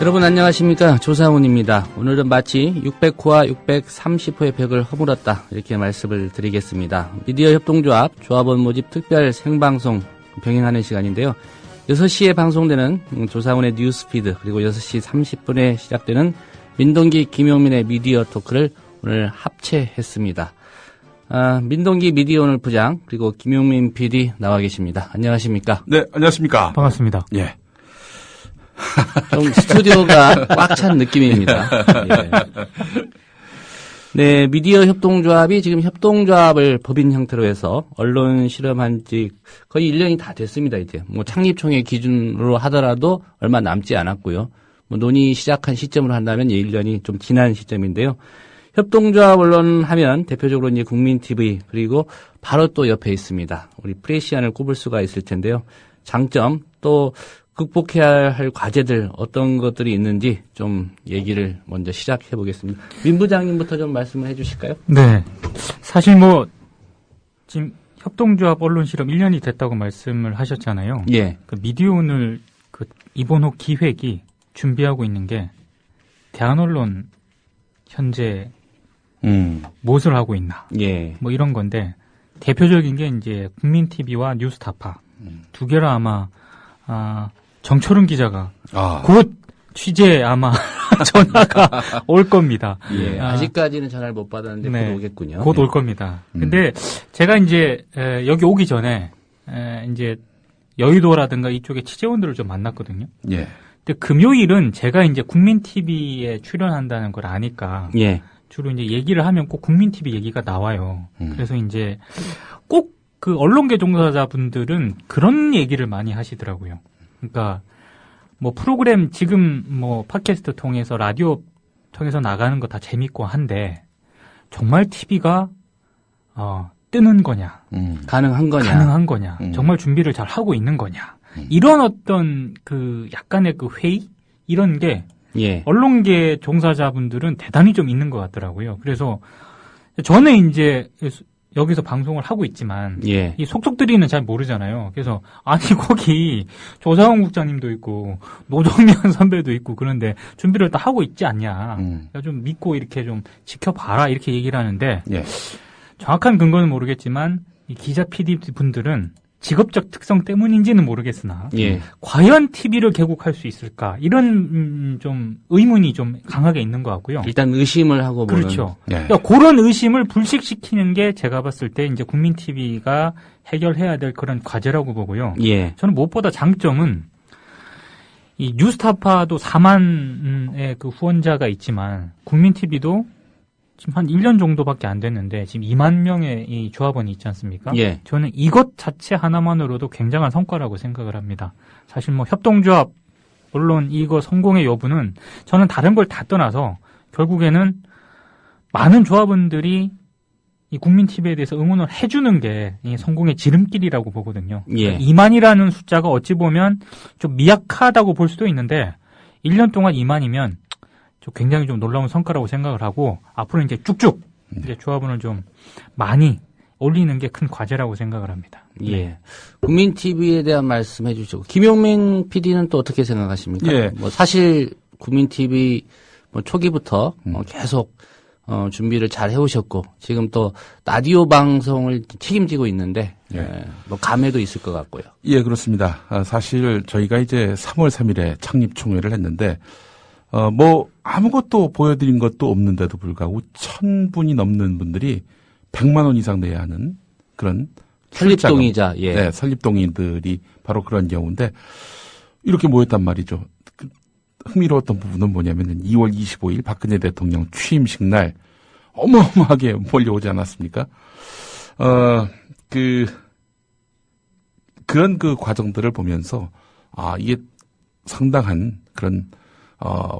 여러분 안녕하십니까, 조상훈입니다. 오늘은 마치 600호와 630호의 벽을 허물었다, 이렇게 말씀을 드리겠습니다. 미디어 협동조합 조합원 모집 특별 생방송 병행하는 시간인데요. 6시에 방송되는 조상훈의 뉴스피드, 그리고 6시 30분에 시작되는 민동기 김용민의 미디어 토크를 오늘 합체했습니다. 민동기 미디어 오늘 부장, 그리고 김용민 PD 나와 계십니다. 안녕하십니까? 네, 안녕하십니까? 반갑습니다. 예. 좀 스튜디오가 꽉 찬 느낌입니다. 예. 네, 미디어 협동조합이 지금 협동조합을 법인 형태로 해서 언론 실험한 지 거의 1년이 다 됐습니다, 이제. 뭐 창립총회 기준으로 하더라도 얼마 남지 않았고요. 뭐 논의 시작한 시점으로 한다면 1년이 좀 지난 시점인데요. 협동조합 언론 하면 대표적으로 이제 국민TV, 그리고 바로 또 옆에 있습니다. 우리 프레시안을 꼽을 수가 있을 텐데요. 장점, 또 극복해야 할 과제들 어떤 것들이 있는지 좀 얘기를 먼저 시작해 보겠습니다. 민 부장님부터 좀 말씀을 해 주실까요? 네. 사실 지금 협동조합 언론 실험 1년이 됐다고 말씀을 하셨잖아요. 예. 그 미디어 오늘 이번호 기획이 준비하고 있는 게 대한언론 현재 무엇을 하고 있나. 예. 뭐 이런 건데 대표적인 게 이제 국민TV와 뉴스타파 두 개라 아마 정철은 기자가 곧 취재 아마 전화가 올 겁니다. 예. 아직까지는 전화를 못 받았는데 네, 곧 오겠군요. 곧 올 겁니다. 근데 제가 이제 여기 오기 전에 이제 여의도라든가 이쪽에 취재원들을 좀 만났거든요. 예. 근데 금요일은 제가 이제 국민TV에 출연한다는 걸 아니까 예. 주로 이제 얘기를 하면 꼭 국민TV 얘기가 나와요. 그래서 이제 꼭 그 언론계 종사자분들은 그런 얘기를 많이 하시더라고요. 그러니까 뭐 프로그램 지금 뭐 팟캐스트 통해서 라디오 통해서 나가는 거 다 재밌고 한데 정말 TV가 뜨는 거냐, 가능한 거냐, 정말 준비를 잘 하고 있는 거냐, 이런 어떤 그 약간의 그 회의 이런 게 예. 언론계 종사자분들은 대단히 좀 있는 것 같더라고요. 그래서 저는 이제 여기서 방송을 하고 있지만 예. 이 속속들이는 잘 모르잖아요. 그래서 아니 거기 조상훈 국장님도 있고 노정면 선배도 있고 그런데 준비를 다 하고 있지 않냐. 좀 믿고 이렇게 좀 지켜봐라 이렇게 얘기를 하는데 예. 정확한 근거는 모르겠지만 이 기자 PD 분들은 직업적 특성 때문인지는 모르겠으나 예. 과연 TV를 개국할 수 있을까 이런 좀 의문이 좀 강하게 있는 것 같고요. 일단 의심을 하고 보는. 그렇죠. 예. 그러니까 그런 의심을 불식시키는 게 제가 봤을 때 이제 국민TV가 해결해야 될 그런 과제라고 보고요. 예. 저는 무엇보다 장점은 이 뉴스타파도 4만의 그 후원자가 있지만 국민TV도 지금 한 1년 정도밖에 안 됐는데 지금 2만 명의 이 조합원이 있지 않습니까? 예. 저는 이것 자체 하나만으로도 굉장한 성과라고 생각을 합니다. 사실 뭐 협동조합 물론 이거 성공의 여부는 저는 다른 걸 다 떠나서 결국에는 많은 조합원들이 이 국민TV에 대해서 응원을 해주는 게 이 성공의 지름길이라고 보거든요. 예. 2만이라는 숫자가 어찌 보면 좀 미약하다고 볼 수도 있는데 1년 동안 2만이면 굉장히 좀 놀라운 성과라고 생각을 하고 앞으로 이제 쭉쭉 이제 조합원을 좀 많이 올리는 게 큰 과제라고 생각을 합니다. 예. 국민TV에 대한 말씀해 주시고 김용민 PD는 또 어떻게 생각하십니까? 예. 뭐 사실 국민TV 뭐 초기부터 계속 준비를 잘 해오셨고 지금 또 라디오 방송을 책임지고 있는데 예. 뭐 감회도 있을 것 같고요. 예, 그렇습니다. 사실 저희가 이제 3월 3일에 창립 총회를 했는데 뭐 아무것도 보여드린 것도 없는데도 불구하고 1,000분이 넘는 분들이 100만 원 이상 내야 하는 그런 설립동의자, 예. 네, 설립동의들이 바로 그런 경우인데 이렇게 모였단 말이죠. 흥미로웠던 부분은 뭐냐면 2월 25일 박근혜 대통령 취임식 날 어마어마하게 몰려오지 않았습니까? 그런 그 과정들을 보면서 이게 상당한 그런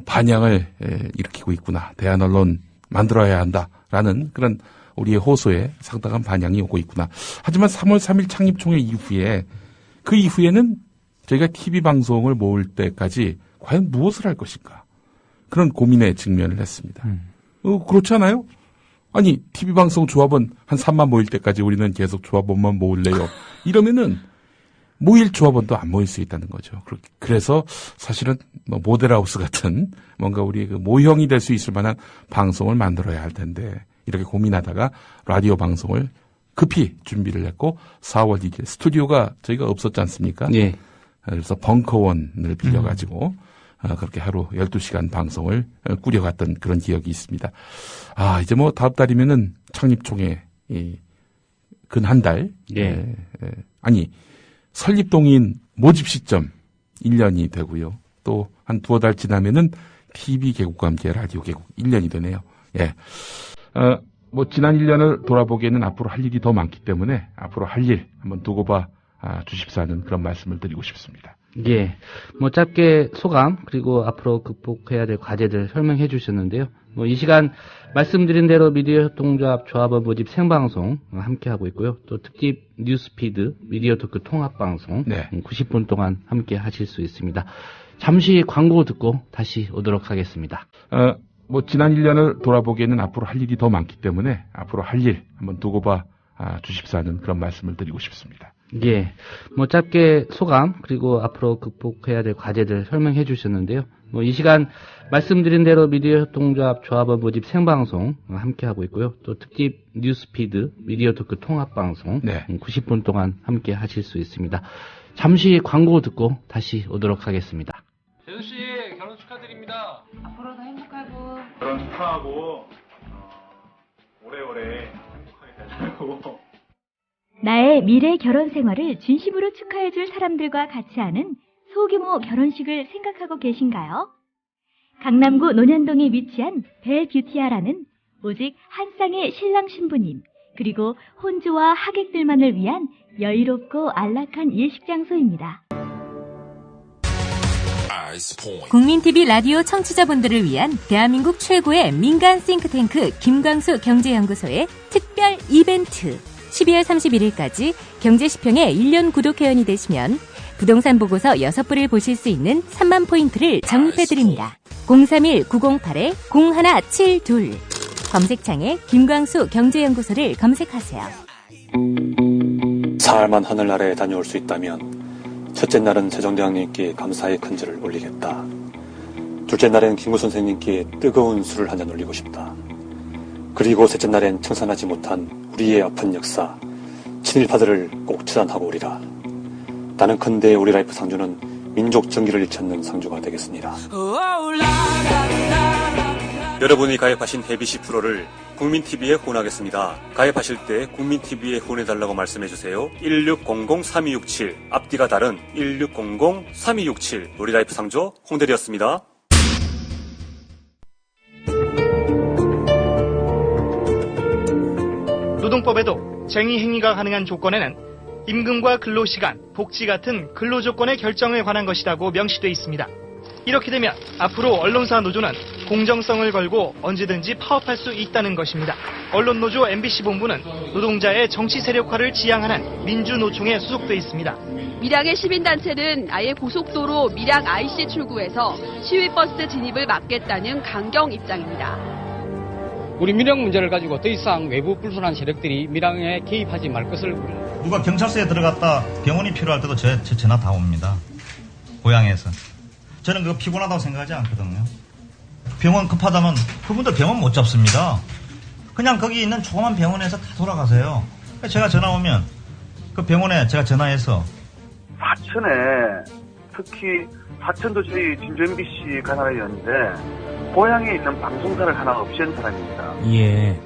반향을 일으키고 있구나. 대한언론 만들어야 한다라는 그런 우리의 호소에 상당한 반향이 오고 있구나. 하지만 3월 3일 창립총회 이후에 그 이후에는 저희가 TV 방송을 모을 때까지 과연 무엇을 할 것인가. 그런 고민에 직면을 했습니다. 그렇지 않아요? 아니 TV 방송 조합원 한 3만 모일 때까지 우리는 계속 조합원만 모을래요. 이러면은 모일 조합원도 안 모일 수 있다는 거죠. 그래서 사실은 뭐 모델하우스 같은 뭔가 우리 그 모형이 될 수 있을 만한 방송을 만들어야 할 텐데 이렇게 고민하다가 라디오 방송을 급히 준비를 했고 4월 2일 스튜디오가 저희가 없었지 않습니까? 예. 그래서 벙커원을 빌려가지고 그렇게 하루 12시간 방송을 꾸려갔던 그런 기억이 있습니다. 이제 뭐 다음 달이면은 창립총회 근 한 달. 예. 설립동인 모집 시점 1년이 되고요. 또 한 두어 달 지나면은 TV 개국과 함께 라디오 개국 1년이 되네요. 예. 뭐 지난 1년을 돌아보기에는 앞으로 할 일이 더 많기 때문에 앞으로 할 일 한번 두고 봐 주십사 하는 그런 말씀을 드리고 싶습니다. 예. 뭐 짧게 소감 그리고 앞으로 극복해야 될 과제들 설명해 주셨는데요. 뭐 이 시간 말씀드린 대로 미디어 협동조합 조합원 모집 생방송 함께 하고 있고요. 또 특집 뉴스피드 미디어 토크 통합 방송 90분 동안 함께 하실 수 있습니다. 잠시 광고 듣고 다시 오도록 하겠습니다. 뭐 지난 1년을 돌아보기에는 앞으로 할 일이 더 많기 때문에 앞으로 할 일 한번 두고 봐 주십사 하는 그런 말씀을 드리고 싶습니다. 예. 뭐 짧게 소감 그리고 앞으로 극복해야 될 과제들 설명해 주셨는데요. 뭐 이 시간 말씀드린 대로 미디어 협동조합 조합원 모집 생방송 함께 하고 있고요. 또 특집 뉴스피드 미디어 토크 통합 방송 90분 동안 함께 하실 수 있습니다. 잠시 광고 듣고 다시 오도록 하겠습니다. 재수 씨 결혼 축하드립니다. 앞으로도 행복하고 결혼 축하하고 오래오래 행복하게 살고. 나의 미래 결혼 생활을 진심으로 축하해줄 사람들과 같이 하는 소규모 결혼식을 생각하고 계신가요? 강남구 논현동에 위치한 벨뷰티아라는 오직 한 쌍의 신랑 신부님 그리고 혼주와 하객들만을 위한 여유롭고 안락한 예식 장소입니다. 국민TV 라디오 청취자분들을 위한 대한민국 최고의 민간 싱크탱크 김광수 경제연구소의 특별 이벤트 12월 31일까지 경제시평의 1년 구독회원이 되시면 부동산 보고서 6부를 보실 수 있는 3만 포인트를 적립해드립니다. 031-908-0172 검색창에 김광수 경제연구소를 검색하세요. 사흘만 하늘나라에 다녀올 수 있다면 첫째 날은 세종대왕님께 감사의 큰절을 올리겠다. 둘째 날엔 김구 선생님께 뜨거운 술을 한잔 올리고 싶다. 그리고 셋째 날엔 청산하지 못한 우리의 아픈 역사, 친일파들을 꼭 처단하고 오리라. 나는 컨대 우리 라이프 상주는 민족 정기를 일컫는 상주가 되겠습니다. 여러분이 가입하신 해비시 프로를 국민TV에 후원하겠습니다. 가입하실 때 국민TV에 후원해달라고 말씀해주세요. 1600-3267 앞뒤가 다른 1600-3267 우리 라이프 상조 홍대리였습니다. 노동법에도 쟁의 행위가 가능한 조건에는 임금과 근로시간, 복지 같은 근로조건의 결정에 관한 것이라고 명시되어 있습니다. 이렇게 되면 앞으로 언론사 노조는 공정성을 걸고 언제든지 파업할 수 있다는 것입니다. 언론노조 MBC본부는 노동자의 정치 세력화를 지향하는 민주노총에 소속돼 있습니다. 밀양의 시민단체는 아예 고속도로 밀양 IC 출구에서 시위버스 진입을 막겠다는 강경 입장입니다. 우리 밀양 문제를 가지고 더 이상 외부 불순한 세력들이 밀양에 개입하지 말 것을 누가 경찰서에 들어갔다 병원이 필요할 때도 제 전화 다 옵니다. 고향에서. 저는 그거 피곤하다고 생각하지 않거든요. 병원 급하다면 그분들 병원 못 잡습니다. 그냥 거기 있는 조그만 병원에서 다 돌아가세요. 제가 전화 오면 그 병원에 제가 전화해서 사천에 특히 사천도 저희 진주 MBC 간 사람이었는데 고향에 있는 방송사를 하나 없앤 사람입니다. 예.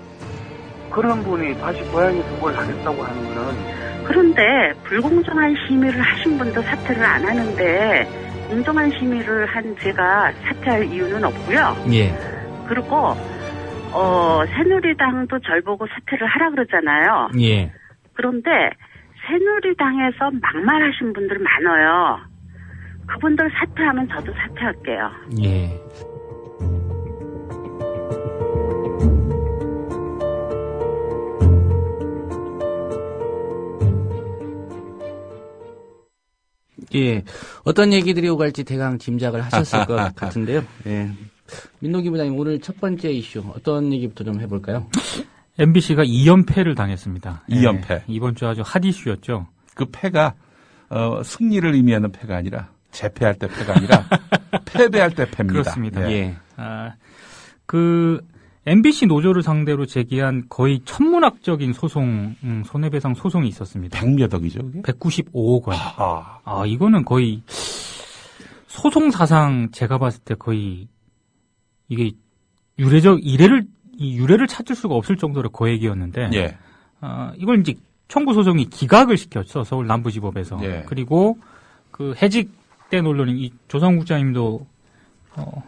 그런 분이 다시 고향에서 뭘 하겠다고 하는 거는 그런데 불공정한 심의를 하신 분도 사퇴를 안 하는데 공정한 심의를 한 제가 사퇴할 이유는 없고요. 예. 그리고 새누리당도 절 보고 사퇴를 하라 그러잖아요. 예. 그런데 새누리당에서 막말하신 분들 많아요. 그분들 사퇴하면 저도 사퇴할게요. 예. 예, 어떤 얘기들이 오갈지 대강 짐작을 하셨을 것 같은데요. 예. 민노기 부장님, 오늘 첫 번째 이슈 어떤 얘기부터 좀 해볼까요? MBC가 2연패를 당했습니다. 2연패. 예, 이번 주 아주 핫 이슈였죠. 그 패가 승리를 의미하는 패가 아니라 재패할 때 패가 아니라 패배할 때 패입니다. 그렇습니다. 예. MBC 노조를 상대로 제기한 거의 천문학적인 소송, 손해배상 소송이 있었습니다. 100몇 억이죠, 그게? 195억 원. 이거는 거의 소송 사상 제가 봤을 때 거의 이게 유례를 찾을 수가 없을 정도로 거액이었는데, 예. 이걸 이제 청구 소송이 기각을 시켰죠, 서울 남부지법에서. 예. 그리고 그 해직된 언론인 이 조상욱 국장님도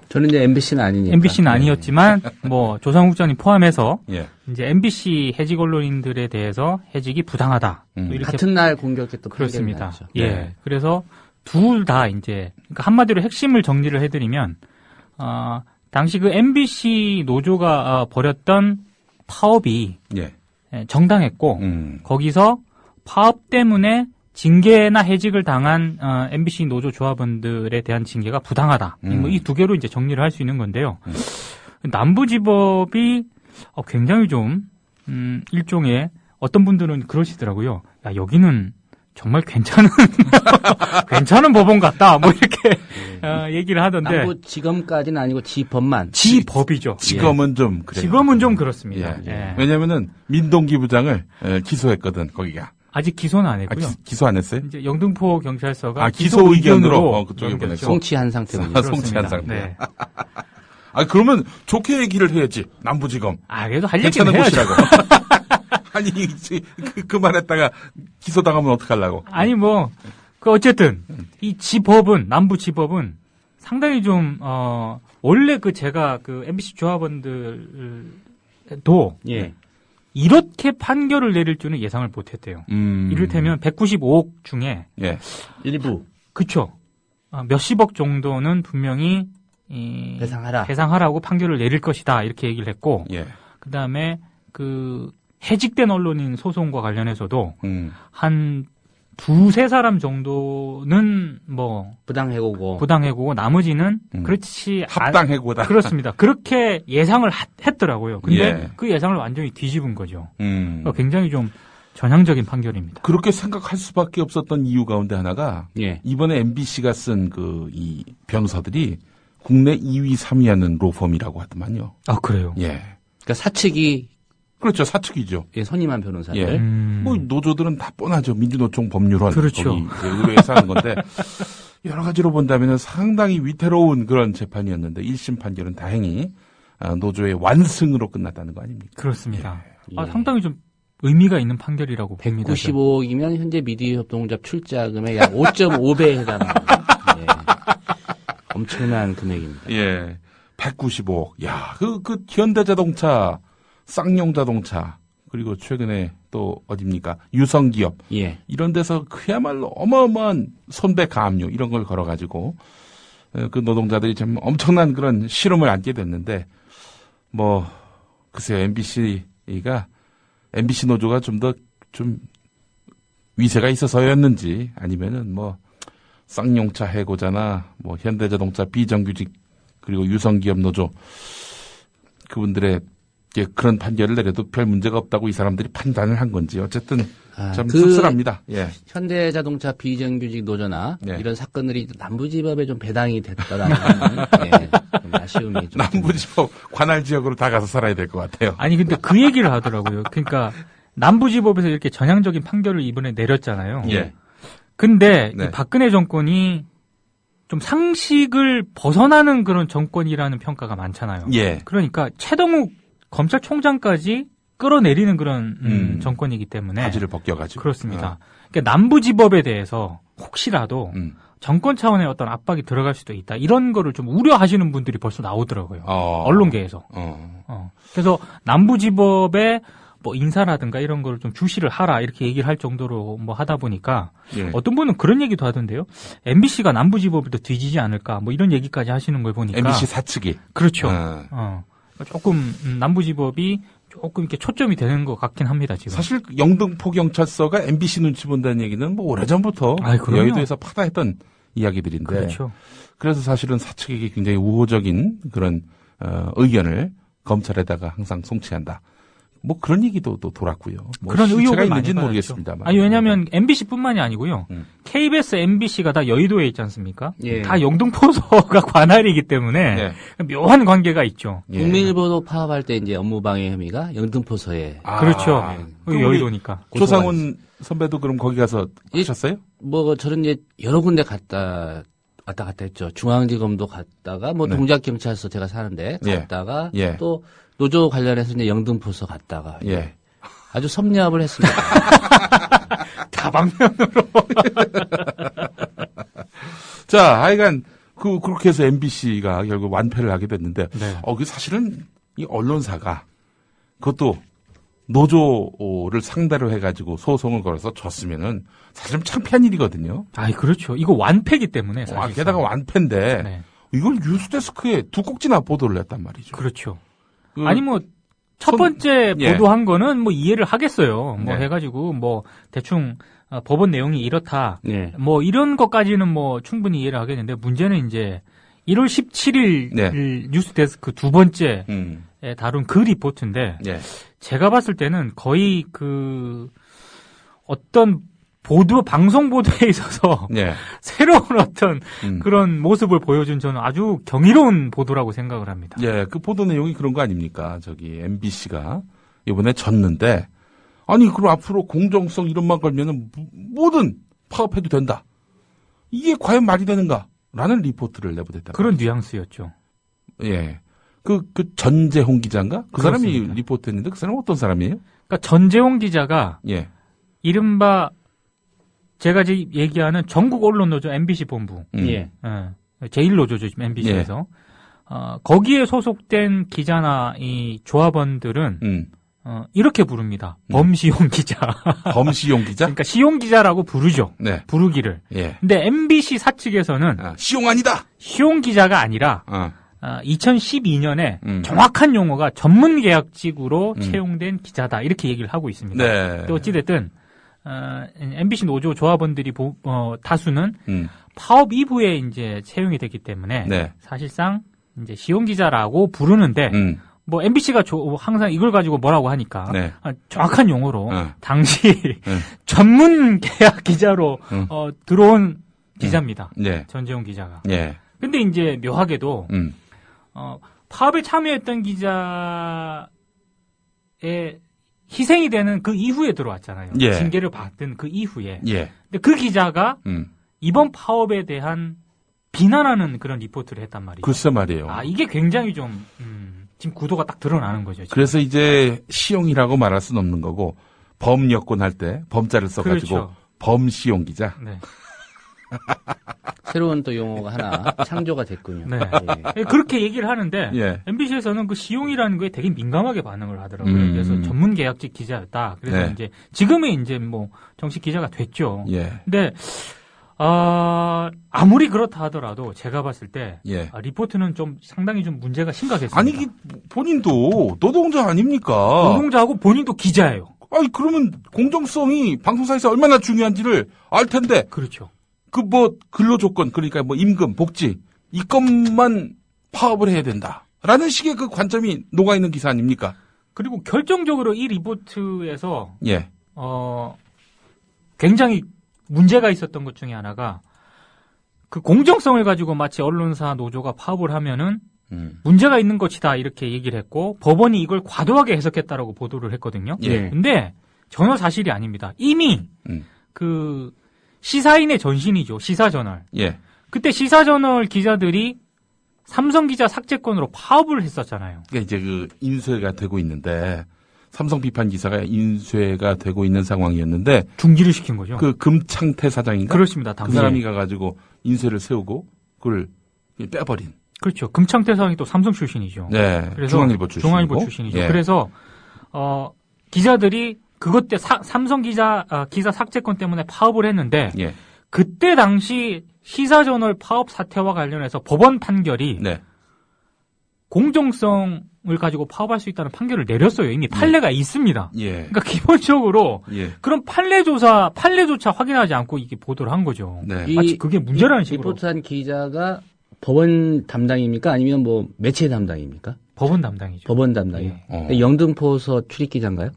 저는 이제 MBC는 아니니까. MBC는 아니었지만 뭐 조상욱 국장님 포함해서 예. 이제 MBC 해직 언론인들에 대해서 해직이 부당하다. 이렇게 같은 날 공격했던 그렇습니다. 판결이 예. 네. 그래서 둘 다 이제 그러니까 한마디로 핵심을 정리를 해드리면 당시 그 MBC 노조가 벌였던 파업이 예. 정당했고 거기서 파업 때문에 징계나 해직을 당한 MBC 노조 조합원들에 대한 징계가 부당하다. 뭐 이 두 개로 이제 정리를 할 수 있는 건데요. 남부지법이 굉장히 좀 일종의 어떤 분들은 그러시더라고요. 야, 여기는 정말 괜찮은 법원 같다. 뭐 이렇게 얘기를 하던데. 남부지검까지는 아니고 지법만. 지법이죠. 지검은 좀 그래요. 지검은 좀 그렇습니다. 예. 왜냐면은 민동기 부장을 기소했거든, 거기가. 아직 기소는 안 했고요. 기소 안 했어요? 이제 영등포 경찰서가 기소 의견으로 그쪽에 보냈고. 송치한 상태군요. 송치한 상태. 네. 그러면 좋게 얘기를 해야지. 남부지검. 그래도 할 괜찮은 얘기는 해야죠. 곳이라고. 아니, 그 말했다가 기소당하면 어떡하려고. 아니, 어쨌든, 이 지법은, 남부지법은 상당히 좀, 원래 제가 MBC 조합원들도 예. 이렇게 판결을 내릴 줄은 예상을 못 했대요. 이를테면 195억 중에. 예. 일부. 그쵸. 몇십억 정도는 분명히, 배상하라고 판결을 내릴 것이다. 이렇게 얘기를 했고. 예. 그 다음에 해직된 언론인 소송과 관련해서도 한 두세 사람 정도는 부당해고고 나머지는 그렇지 합당해고다. 그렇습니다. 그렇게 예상을 했더라고요. 근데 예. 그 예상을 완전히 뒤집은 거죠. 그러니까 굉장히 좀 전향적인 판결입니다. 그렇게 생각할 수밖에 없었던 이유 가운데 하나가 예. 이번에 MBC가 쓴 이 변호사들이 국내 2위, 3위 하는 로펌이라고 하더만요. 그래요? 예. 그러니까 사측이 그렇죠. 사측이죠. 예, 선임한 변호사들. 예. 노조들은 다 뻔하죠. 민주노총 법률원. 그렇죠. 거기 의뢰해서 하는 건데 여러 가지로 본다면 상당히 위태로운 그런 재판이었는데 1심 판결은 다행히 노조의 완승으로 끝났다는 거 아닙니까? 그렇습니다. 예. 상당히 좀 의미가 있는 판결이라고 봅니다. 195억이면 현재 미디어 협동조합 출자금의 약 5.5배에 해당합니다. 예. 엄청난 금액입니다. 예. 195억. 야, 그 현대자동차, 쌍용자동차, 그리고 최근에 또 어딥니까? 유성기업. 예. 이런 데서 그야말로 어마어마한 손배 가압류 이런 걸 걸어가지고 그 노동자들이 좀 엄청난 그런 실험을 안게 됐는데 글쎄요. MBC 노조가 좀 위세가 있어서였는지 아니면은 쌍용차 해고자나 현대자동차 비정규직 그리고 유성기업 노조 그분들의 그런 판결을 내려도 별 문제가 없다고 이 사람들이 판단을 한 건지 어쨌든 참 씁쓸합니다. 예. 현대자동차 비정규직 노조나 예. 이런 사건들이 남부지법에 좀 배당이 됐더라는 좀 아쉬움이 좀 남부지법 관할 지역으로 다 가서 살아야 될 것 같아요. 아니 근데 그 얘기를 하더라고요. 그러니까 남부지법에서 이렇게 전향적인 판결을 이번에 내렸잖아요. 예. 근데 네. 이 박근혜 정권이 좀 상식을 벗어나는 그런 정권이라는 평가가 많잖아요. 예. 그러니까 최동욱 검찰총장까지 끌어내리는 그런 정권이기 때문에 바지를 벗겨가지고 그렇습니다. 그러니까 남부지법에 대해서 혹시라도 정권 차원의 어떤 압박이 들어갈 수도 있다. 이런 거를 좀 우려하시는 분들이 벌써 나오더라고요. 언론계에서. 그래서 남부지법에 인사라든가 이런 거를 좀 주시를 하라 이렇게 얘기를 할 정도로 하다 보니까 예. 어떤 분은 그런 얘기도 하던데요. MBC가 남부지법을 더 뒤지지 않을까 이런 얘기까지 하시는 걸 보니까 MBC 사측이 그렇죠. 조금 남부지법이 조금 이렇게 초점이 되는 것 같긴 합니다, 지금. 사실 영등포 경찰서가 MBC 눈치 본다는 얘기는 오래전부터 여의도에서 파다했던 이야기들인데. 그렇죠. 그래서 사실은 사측에게 굉장히 우호적인 그런 의견을 검찰에다가 항상 송치한다. 뭐 그런 얘기도 또 돌았고요. 뭐 그런 의혹을 많이 있는지는 받았죠. 모르겠습니다만. 아니 왜냐하면 MBC뿐만이 아니고요. KBS, MBC가 다 여의도에 있지 않습니까? 예. 다 영등포소가 관할이기 때문에 네. 묘한 관계가 있죠. 예. 국민일보도 파업할 때 이제 업무방해 혐의가 영등포소에. 그렇죠. 그럼 여의도니까. 조상훈 선배도 그럼 거기 가서 하셨어요? 뭐 저는 이제 여러 군데 왔다 갔다 했죠. 중앙지검도 갔다가 뭐 네. 동작경찰서 제가 사는데 예. 갔다가 예. 또 노조 관련해서 이제 영등포소 갔다가 예. 아주 섭렵을 했습니다. 다방면으로. 자, 하여간 그렇게 해서 MBC가 결국 완패를 하게 됐는데, 네. 그 사실은 이 언론사가 그것도 노조를 상대로 해가지고 소송을 걸어서 졌으면은 사실 좀 창피한 일이거든요. 아이 그렇죠. 이거 완패기 때문에 사실. 게다가 완패인데 네. 이걸 뉴스데스크에 두 꼭지나 보도를 했단 말이죠. 그렇죠. 아니 뭐 첫 번째 예. 보도한 거는 뭐 이해를 하겠어요. 뭐 네. 해가지고 뭐 대충 법원 내용이 이렇다. 네. 뭐 이런 것까지는 뭐 충분히 이해를 하겠는데 문제는 이제 1월 17일 네. 뉴스데스크 두 번째 다룬 그 리포트인데 예. 제가 봤을 때는 거의 그 어떤 방송 보도에 있어서 예. 새로운 어떤 그런 모습을 보여준 저는 아주 경이로운 보도라고 생각을 합니다. 예, 그 보도 내용이 그런 거 아닙니까? 저기 MBC가 이번에 졌는데 아니 그럼 앞으로 공정성 이런만 걸면은 뭐든 파업해도 된다. 이게 과연 말이 되는가라는 리포트를 내보냈다. 그런 뉘앙스였죠. 예. 그 전재홍 기자인가? 그 사람이 그렇습니다. 리포트했는데 그 사람은 어떤 사람이에요? 그러니까 전재홍 기자가 예. 이른바 제가 지금 얘기하는 전국 언론 노조 MBC 본부. 예. 제1노조죠, 지금 MBC에서. 거기에 소속된 기자나 이 조합원들은 이렇게 부릅니다. 범시용 기자. 범시용 기자? 그러니까 시용 기자라고 부르죠. 네. 부르기를. 예. 근데 MBC 사측에서는 시용 아니다. 시용 기자가 아니라 2012년에 정확한 용어가 전문 계약직으로 채용된 기자다 이렇게 얘기를 하고 있습니다. 네. 또 어찌됐든 MBC 노조 조합원들이 다수는 파업 이후에 이제 채용이 됐기 때문에 네. 사실상 이제 시용 기자라고 부르는데 뭐 MBC가 항상 이걸 가지고 뭐라고 하니까 네. 정확한 용어로 당시 전문 계약 기자로 들어온 기자입니다. 네. 전재용 기자가. 예. 근데 이제 묘하게도 파업에 참여했던 기자의 희생이 되는 그 이후에 들어왔잖아요. 예. 징계를 받은 그 이후에. 예. 근데 그 기자가 이번 파업에 대한 비난하는 그런 리포트를 했단 말이죠. 글쎄 말이에요. 이게 굉장히 좀 지금 구도가 딱 드러나는 거죠. 지금. 그래서 이제 시용이라고 말할 수는 없는 거고 범여권 할 때 범자를 써가지고 그렇죠. 범시용 기자. 네. 새로운 또 용어가 하나 창조가 됐군요. 네. 예. 그렇게 얘기를 하는데 예. MBC에서는 그 시용이라는 거에 되게 민감하게 반응을 하더라고요. 그래서 전문 계약직 기자였다. 그래서 네. 이제 지금은 이제 뭐 정식 기자가 됐죠. 예. 근데 아무리 그렇다 하더라도 제가 봤을 때 예. 리포트는 좀 상당히 좀 문제가 심각했습니다. 아니 본인도 노동자 아닙니까? 노동자하고 본인도 기자예요. 아니 그러면 공정성이 방송사에서 얼마나 중요한지를 알 텐데. 그렇죠. 그 뭐 근로조건 그러니까 뭐 임금, 복지 이것만 파업을 해야 된다라는 식의 그 관점이 녹아 있는 기사 아닙니까? 그리고 결정적으로 이 리포트에서 예. 굉장히 문제가 있었던 것 중에 하나가 그 공정성을 가지고 마치 언론사 노조가 파업을 하면은 문제가 있는 것이다 이렇게 얘기를 했고 법원이 이걸 과도하게 해석했다라고 보도를 했거든요. 예. 근데 전혀 사실이 아닙니다. 이미 그 시사인의 전신이죠. 시사저널. 예. 그때 시사저널 기자들이 삼성기자 삭제건으로 파업을 했었잖아요. 그러니까 이제 그 인쇄가 되고 있는데 삼성 비판 기사가 인쇄가 되고 있는 상황이었는데 중지를 시킨 거죠. 그 금창태 사장인가? 그렇습니다. 그 사람이 가가지고 인쇄를 세우고 그걸 빼버린. 그렇죠. 금창태 사장이 또 삼성 출신이죠. 네. 그래서 중앙일보 출신이고. 중앙일보 출신이죠. 예. 그래서 기자들이 그것 때 삼성 기사 삭제건 때문에 파업을 했는데 예. 그때 당시 시사저널 파업 사태와 관련해서 법원 판결이 네. 공정성을 가지고 파업할 수 있다는 판결을 내렸어요. 이미 판례가 있습니다. 예. 그러니까 기본적으로 예. 그런 판례조차 확인하지 않고 이게 보도를 한 거죠. 네. 마치 그게 문제라는 식으로. 리포트한 기자가 법원 담당입니까? 아니면 뭐 매체 담당입니까? 법원 담당이죠. 법원 담당이요. 영등포서 출입 기자인가요?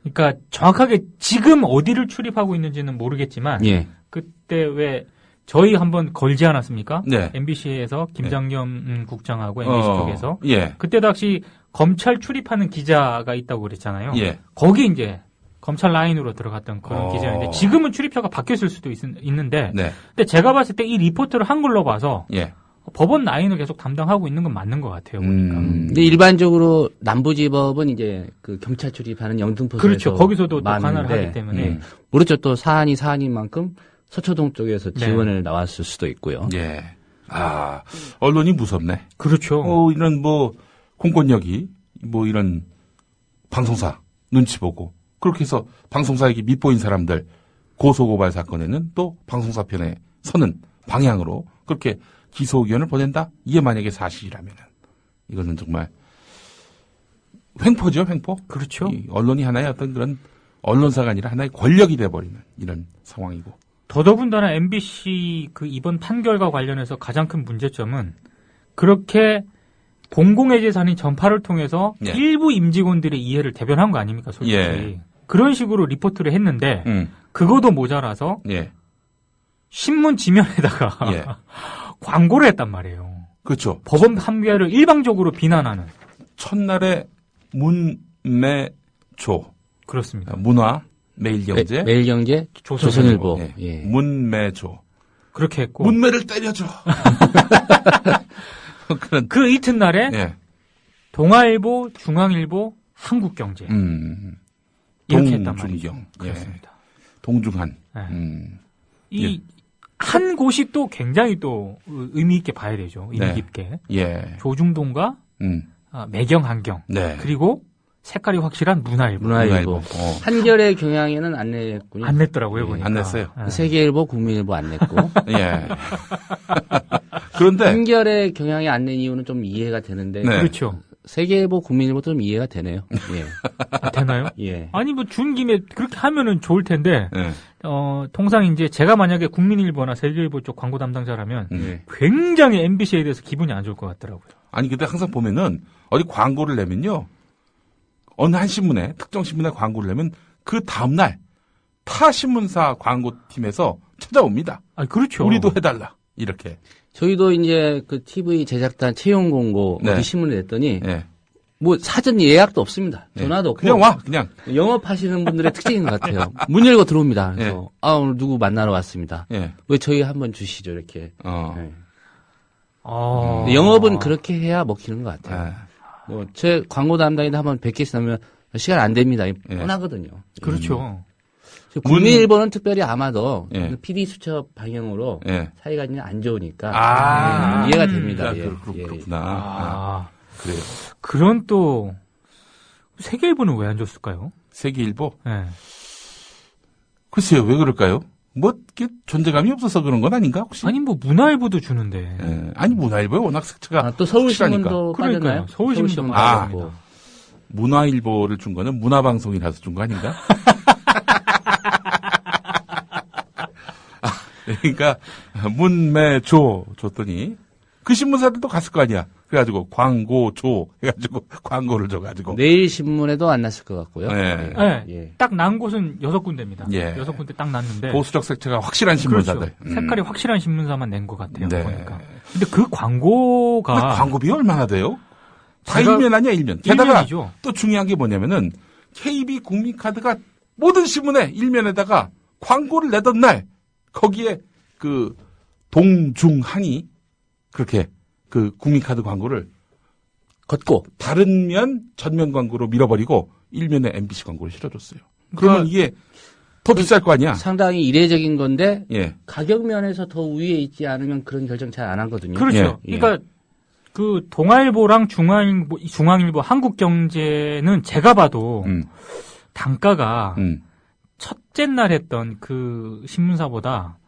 그러니까 정확하게 지금 어디를 출입하고 있는지는 모르겠지만 예. 그때 왜 저희 한번 걸지 않았습니까? 네. MBC에서 김장겸 국장하고 MBC 쪽에서 예. 그때 당시 검찰 출입하는 기자가 있다고 그랬잖아요. 예. 거기 이제 검찰 라인으로 들어갔던 그런 기자인데 지금은 출입처가 바뀌었을 수도 있는데 네. 근데 제가 봤을 때 이 리포트를 한글로 봐서 예. 법원 라인을 계속 담당하고 있는 건 맞는 것 같아요. 보니까. 근데 일반적으로 남부지법은 이제 그 경찰 출입하는 영등포소에서 그렇죠. 거기서도 또 많은데, 관할을 하기 때문에 모르죠. 또 사안인 만큼 서초동 쪽에서 네. 지원을 나왔을 수도 있고요. 예. 아, 언론이 무섭네. 그렇죠. 이런 뭐 공권력이 뭐 이런 방송사 눈치 보고 그렇게 해서 방송사에게 밑보인 사람들 고소고발 사건에는 또 방송사 편에 서는 방향으로 그렇게 기소 의견을 보낸다? 이게 만약에 사실이라면은 이거는 정말 횡포죠, 횡포. 그렇죠. 이 언론이 하나의 어떤 그런 언론사가 아니라 하나의 권력이 돼버리는 이런 상황이고. 더더군다나 MBC 그 이번 판결과 관련해서 가장 큰 문제점은 그렇게 공공의 재산인 전파를 통해서 예. 일부 임직원들의 이해를 대변한 거 아닙니까, 솔직히. 예. 그런 식으로 리포트를 했는데 그거도 모자라서 예. 신문 지면에다가 예. 광고를 했단 말이에요. 그렇죠. 법원 판결을 일방적으로 비난하는. 첫날에 문매조. 그렇습니다. 문화, 매일경제. 매일경제, 조선일보. 예. 예. 문매조. 그렇게 했고. 문매를 때려줘. 그런. 그 이튿날에 예. 동아일보, 중앙일보, 한국경제. 이렇게 했단 말이죠. 동중경. 그렇습니다. 동중한. 이 한 곳이 또 굉장히 또 의미 있게 봐야 되죠. 의미 네. 깊게. 예. 조중동과 매경 한경. 네. 그리고 색깔이 확실한 문화일보. 문화일보. 한겨레 경향에는 안 냈군요. 안 냈더라고요, 보니까. 안 냈어요. 세계일보, 국민일보 안 냈고. 예. 그런데 한겨레 경향에 안 낸 이유는 좀 이해가 되는데. 네. 그렇죠. 세계일보, 국민일보도 좀 이해가 되네요. 예. 아, 되나요? 예. 아니 뭐 준 김에 그렇게 하면은 좋을 텐데. 네. 통상 이제 제가 만약에 국민일보나 세계일보 쪽 광고 담당자라면 네. 굉장히 MBC에 대해서 기분이 안 좋을 것 같더라고요. 아니 근데 항상 보면은 어디 광고를 내면요. 어느 한 신문에 특정 신문에 광고를 내면 그 다음 날 타 신문사 광고팀에서 찾아옵니다. 아, 그렇죠. 우리도 해달라. 이렇게. 저희도 이제 그 TV 제작단 채용 공고 네. 어디 신문을 냈더니 네. 뭐 사전 예약도 없습니다. 네. 전화도 없고 그냥 와, 그냥. 영업하시는 분들의 특징인 것 같아요. 문 열고 들어옵니다. 그래서 오늘 누구 만나러 왔습니다. 예. 왜 저희 한번 주시죠 이렇게. 네. 근데 영업은 그렇게 해야 먹히는 것 같아요. 뭐 제 광고 담당인데 한번 뵙겠으면 시간 안 됩니다. 뻔하거든요. 그렇죠. 국민일보는 특별히 아마도 예. PD 수첩 방향으로 예. 사이가 그냥 안 좋으니까 이해가 됩니다. 예. 그렇구나. 그래요. 그런 또 세계일보는 왜 안 줬을까요? 세계일보? 네. 글쎄요, 왜 그럴까요? 뭐 이렇게 존재감이 없어서 그런 건 아닌가 혹시? 아니 뭐 문화일보도 주는데. 예. 아니 문화일보에 워낙 색채가 또 서울신문도 빠졌나요? 서울신문도 빠졌고. 문화일보를 준 거는 문화방송이라서 준 거 아닌가? 그러니까 문매조 줬더니 그 신문사들도 갔을 거 아니야. 그래가지고 광고조 해가지고 광고를 줘가지고 내일신문에도 안 났을 것 같고요. 네. 네. 예. 딱 난 곳은 6군데입니다. 예. 6군데 딱 났는데 보수적 색채가 확실한 신문사들. 그렇죠. 색깔이 확실한 신문사만 낸 것 같아요. 네. 보니까. 근데 그 광고가 광고비 얼마나 돼요? 다 제가 1면 아니야 1면. 게다가 1면이죠. 또 중요한 게 뭐냐면은 KB 국민카드가 모든 신문에 1면에다가 광고를 내던 날 거기에 그 동중한이 그렇게 그 국민카드 광고를 걷고 다른 면 전면 광고로 밀어버리고 1면에 MBC 광고를 실어줬어요. 그러면 이게 더 비쌀 거 아니야? 상당히 이례적인 건데 예. 가격 면에서 더 위에 있지 않으면 그런 결정 잘 안 하거든요. 그렇죠. 예. 그러니까 그 동아일보랑 중앙일보, 한국경제는 제가 봐도 단가가 첫째 날 했던 그 신문사보다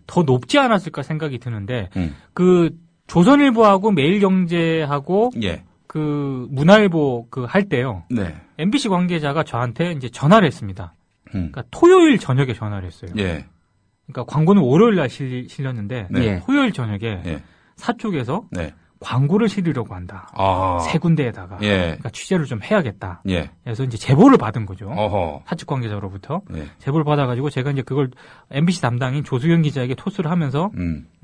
더 높지 않았을까 생각이 드는데 그 조선일보하고 매일경제하고 예. 그 문화일보 그 할 때요. 네. MBC 관계자가 저한테 이제 전화를 했습니다. 그러니까 토요일 저녁에 전화를 했어요. 예. 그러니까 광고는 월요일 날 실렸는데 네. 토요일 저녁에 예. 사쪽에서 네. 광고를 실으려고 한다. 아. 세 군데에다가. 예. 그러니까 취재를 좀 해야겠다. 예. 그래서 이제 제보를 받은 거죠. 어허. 사측 관계자로부터. 예. 제보를 받아가지고 제가 이제 그걸 MBC 담당인 조수경 기자에게 토스를 하면서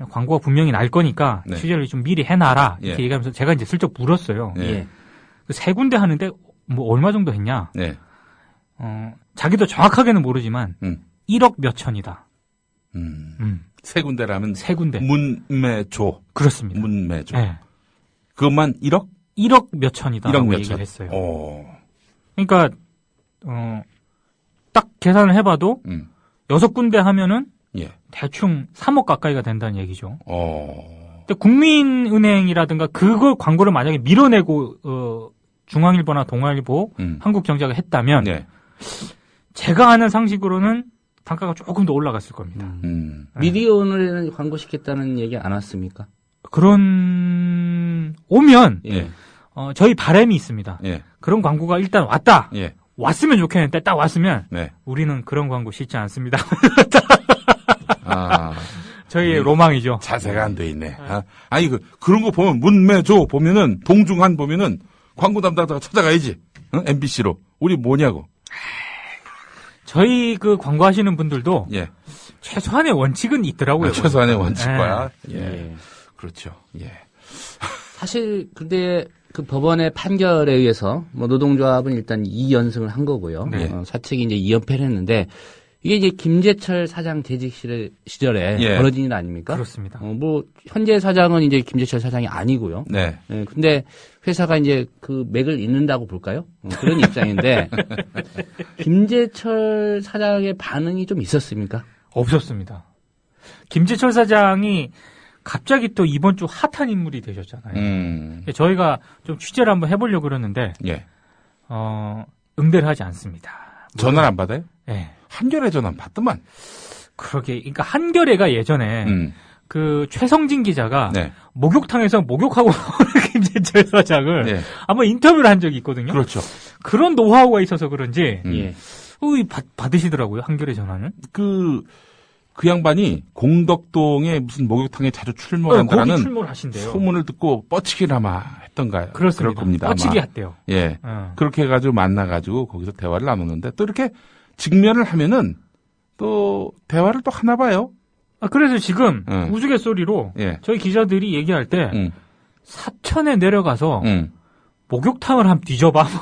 광고가 분명히 날 거니까 네. 취재를 좀 미리 해놔라. 이렇게 예. 얘기하면서 제가 이제 슬쩍 물었어요. 예. 그 세 군데 하는데 뭐 얼마 정도 했냐? 네. 자기도 정확하게는 모르지만 1억 몇 천이다. 세 군데라면 세 군데. 문매조. 그렇습니다. 문매조. 네. 그것만 1억? 1억 몇 천이다라고 1억 몇 얘기를 천. 했어요. 오. 그러니까 딱 계산을 해봐도 6군데 하면은 예. 대충 3억 가까이가 된다는 얘기죠. 근데 국민은행이라든가 그걸 광고를 만약에 밀어내고 중앙일보나 동아일보, 한국경제가 했다면 제가 아는 상식으로는 단가가 조금 더 올라갔을 겁니다. 미디어오늘에는 광고 시켰다는 얘기 안 왔습니까? 오면 예. 저희 바람이 있습니다. 예. 그런 광고가 일단 왔다. 예. 왔으면 좋겠는데 딱 왔으면 네. 우리는 그런 광고 싫지 않습니다. 아. 저희의 로망이죠. 자세가 안 돼 있네. 아니 그런 거 보면 문매조 보면은 동중한 보면은 광고 담당자가 찾아가야지. MBC로. 우리 뭐냐고. 저희 그 광고하시는 분들도 예. 최소한의 원칙은 있더라고요. 최소한의 원칙과 예. 예. 그렇죠. 예. 사실 근데 그 법원의 판결에 의해서 뭐 노동조합은 일단 2연승을 한 거고요. 네. 사측이 이제 2연패를 했는데 이게 이제 김재철 사장 재직 시절에 예. 벌어진 일 아닙니까? 그렇습니다. 뭐 현재 사장은 이제 김재철 사장이 아니고요. 네. 근데 회사가 이제 그 맥을 잇는다고 볼까요? 그런 입장인데 김재철 사장의 반응이 좀 있었습니까? 없었습니다. 김재철 사장이 갑자기 또 이번 주 핫한 인물이 되셨잖아요. 저희가 좀 취재를 한번 해보려고 그러는데 예. 응대를 하지 않습니다. 전화를 안 받아요? 네. 한겨레 전화 받더만. 그러게, 그러니까 한겨레가 예전에 그 최성진 기자가 네. 목욕탕에서 목욕하고 나오는 김재철 사장을 네. 한번 인터뷰를 한 적이 있거든요. 그렇죠. 그런 노하우가 있어서 그런지 예. 받으시더라고요. 한겨레 전화는. 그 양반이 공덕동에 무슨 목욕탕에 자주 출몰한다는 거기 출몰 하신대요. 소문을 듣고 뻗치기를 아마 했던가요? 그렇습니다. 그럴 겁니다. 뻗치기 아마. 했대요. 예. 그렇게 해가지고 만나가지고 거기서 대화를 나누는데 또 이렇게 직면을 하면은 또 대화를 또 하나 봐요. 그래서 지금 우스갯소리로 예. 저희 기자들이 얘기할 때 사천에 내려가서 목욕탕을 한번 뒤져봐. 뭐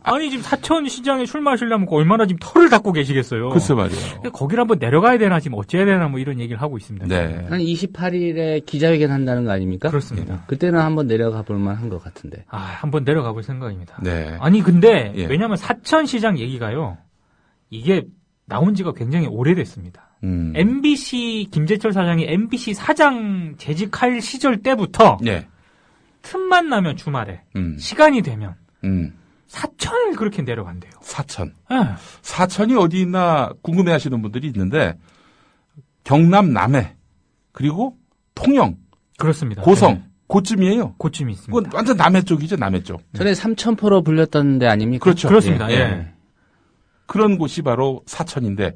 아니 지금 사천 시장에 술 마시려면 얼마나 지금 털을 닦고 계시겠어요. 글쎄 말이에요. 거기를 한번 내려가야 되나 지금 어째야 되나 뭐 이런 얘기를 하고 있습니다. 네. 한 28일에 기자회견 한다는 거 아닙니까? 그렇습니다. 그때는 한번 내려가 볼 만한 것 같은데. 한번 내려가 볼 생각입니다. 네. 아니 근데 예. 왜냐하면 사천 시장 얘기가요. 이게 나온 지가 굉장히 오래됐습니다. MBC 김재철 사장이 MBC 사장 재직할 시절 때부터 예. 틈만 나면 주말에 시간이 되면 사천을 그렇게 내려간대요. 사천. 네. 사천이 어디 있나 궁금해하시는 분들이 있는데 경남 남해 그리고 통영, 그렇습니다. 고성 네. 그쯤이에요. 그쯤이 있습니다. 그건 완전 남해 쪽이죠, 남해 쪽. 전에 삼천포로 불렸던 데 아닙니까? 그렇죠. 그렇습니다. 예. 그런 곳이 바로 사천인데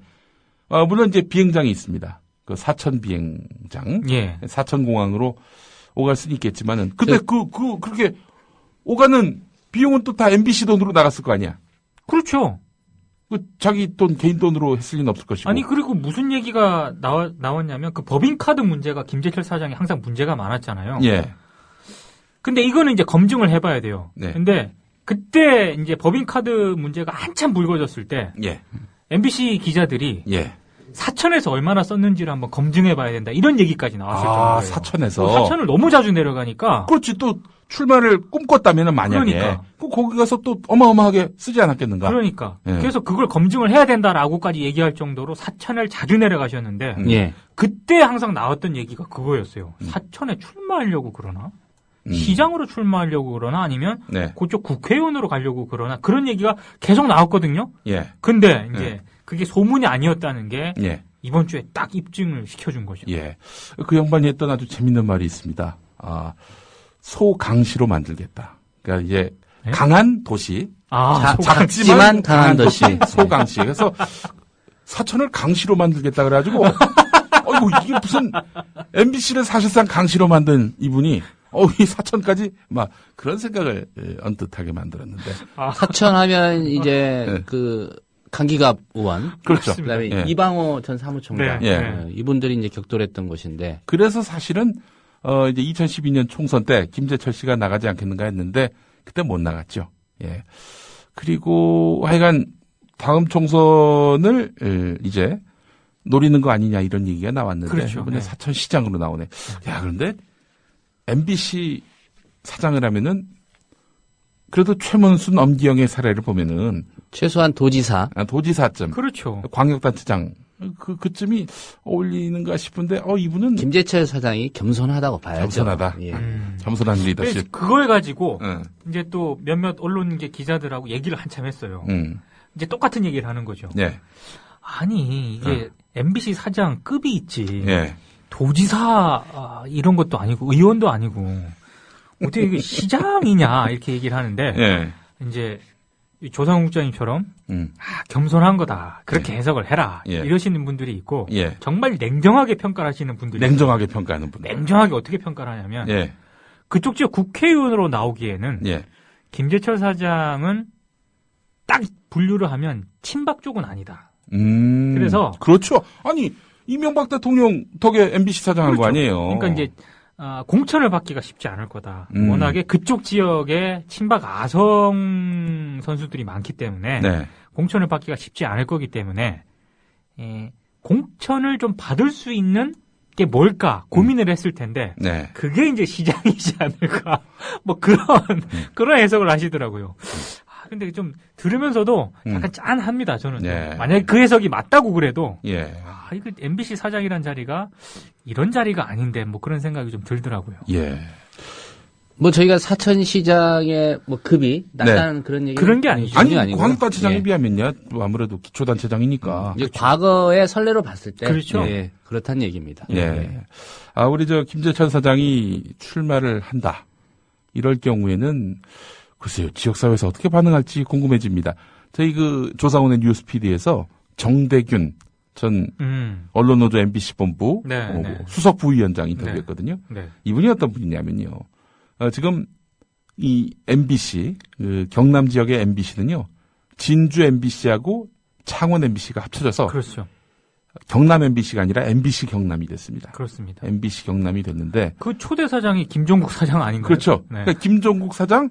물론 이제 비행장이 있습니다. 그 사천 비행장, 예. 사천공항으로 오갈 수는 있겠지만은 근데 그렇게 오가는 비용은 또 다 MBC 돈으로 나갔을 거 아니야. 그렇죠. 그 자기 돈 개인 돈으로 했을 리는 없을 것이고. 아니 그리고 무슨 얘기가 나왔냐면 그 법인카드 문제가 김재철 사장이 항상 문제가 많았잖아요. 예. 근데 이거는 이제 검증을 해봐야 돼요. 네. 근데 그때 이제 법인카드 문제가 한참 불거졌을 때 예. MBC 기자들이 예. 사천에서 얼마나 썼는지를 한번 검증해봐야 된다 이런 얘기까지 나왔을 정도예요. 사천에서. 사천을 너무 자주 내려가니까. 그렇지 또 출마를 꿈꿨다면은 만약에 그러니까. 거기 가서 또 어마어마하게 쓰지 않았겠는가. 그러니까. 예. 그래서 그걸 검증을 해야 된다라고까지 얘기할 정도로 사천을 자주 내려가셨는데 예. 그때 항상 나왔던 얘기가 그거였어요. 사천에 출마하려고 그러나? 시장으로 출마하려고 그러나 아니면 네. 그쪽 국회의원으로 가려고 그러나 그런 얘기가 계속 나왔거든요. 예. 근데 이제 그게 소문이 아니었다는 게 예. 이번 주에 딱 입증을 시켜준 거죠. 예. 그 양반이 했던 아주 재밌는 말이 있습니다. 소강시로 만들겠다. 그러니까 이제 네? 강한 도시. 작지만 강한 도시. 소강시. 그래서 사천을 강시로 만들겠다 그래가지고 아이고, 이게 무슨, MBC를 사실상 강시로 만든 이분이, 이 사천까지, 막, 그런 생각을 언뜻하게 만들었는데. 사천하면 이제, 네. 강기갑 의원. 그렇죠. 그다음에 예. 이방호 전 사무총장. 예. 이분들이 이제 격돌했던 곳인데. 그래서 사실은, 이제 2012년 총선 때 김재철 씨가 나가지 않겠는가 했는데, 그때 못 나갔죠. 예. 그리고 하여간, 다음 총선을, 이제, 노리는 거 아니냐 이런 얘기가 나왔는데, 그렇죠. 이번에 네. 사천시장으로 나오네. 야, 그런데, MBC 사장을 하면은, 그래도 최문순, 엄기영의 사례를 보면은 최소한 도지사쯤. 그렇죠. 광역단체장. 그쯤이 어울리는가 싶은데, 이분은. 김재철 사장이 겸손하다고 봐야죠. 겸손하다. 예. 겸손한 리더십. 그걸 가지고 이제 또 몇몇 언론계 기자들하고 얘기를 한참 했어요. 이제 똑같은 얘기를 하는 거죠. 네. 아니 이게 MBC 사장 급이 있지. 예. 도지사 이런 것도 아니고 의원도 아니고 어떻게 이게 시장이냐 이렇게 얘기를 하는데 예. 이제 조상욱 국장님처럼 겸손한 거다 그렇게 해석을 해라 이러시는 분들이 있고 정말 냉정하게 평가를 하시는 분들이 냉정하게 평가하는 분들. 냉정하게 어떻게 평가를 하냐면 그쪽 지역 국회의원으로 나오기에는 김재철 사장은 딱 분류를 하면 친박 쪽은 아니다. 그래서 그렇죠. 아니 이명박 대통령 덕에 MBC 사장한 거 아니에요. 그러니까 이제 공천을 받기가 쉽지 않을 거다. 워낙에 그쪽 지역에 친박 아성 선수들이 많기 때문에 공천을 받기가 쉽지 않을 거기 때문에 공천을 좀 받을 수 있는 게 뭘까 고민을 했을 텐데 그게 이제 시장이지 않을까 뭐 그런 해석을 하시더라고요. 근데 좀 들으면서도 약간 짠합니다. 저는 만약에 그 해석이 맞다고 그래도 이거 MBC 사장이란 자리가 이런 자리가 아닌데 뭐 그런 생각이 좀 들더라고요. 뭐 저희가 사천시장의 뭐 급이 낮다는 그런 얘기 그런 게 아니죠. 아니 광역단체장에 비하면요 뭐 기초단체장이니까 이제 과거의 선례로 봤을 때 그렇죠. 그렇다는 얘기입니다. 우리 김재철 사장이 출마를 한다. 이럴 경우에는 글쎄요 지역사회에서 어떻게 반응할지 궁금해집니다. 저희 조상훈의 뉴스피드에서 정대균 전 언론노조 MBC 본부 수석 부위원장 인터뷰했거든요. 이분이 어떤 분이냐면요. 지금 이 MBC 경남 지역의 MBC는요. 진주 MBC하고 창원 MBC가 합쳐져서 그렇죠. 경남 MBC가 아니라 MBC 경남이 됐습니다. 그렇습니다. MBC 경남이 됐는데 그 초대 사장이 김종국 사장 아닌가요? 그렇죠. 그러니까 김종국 사장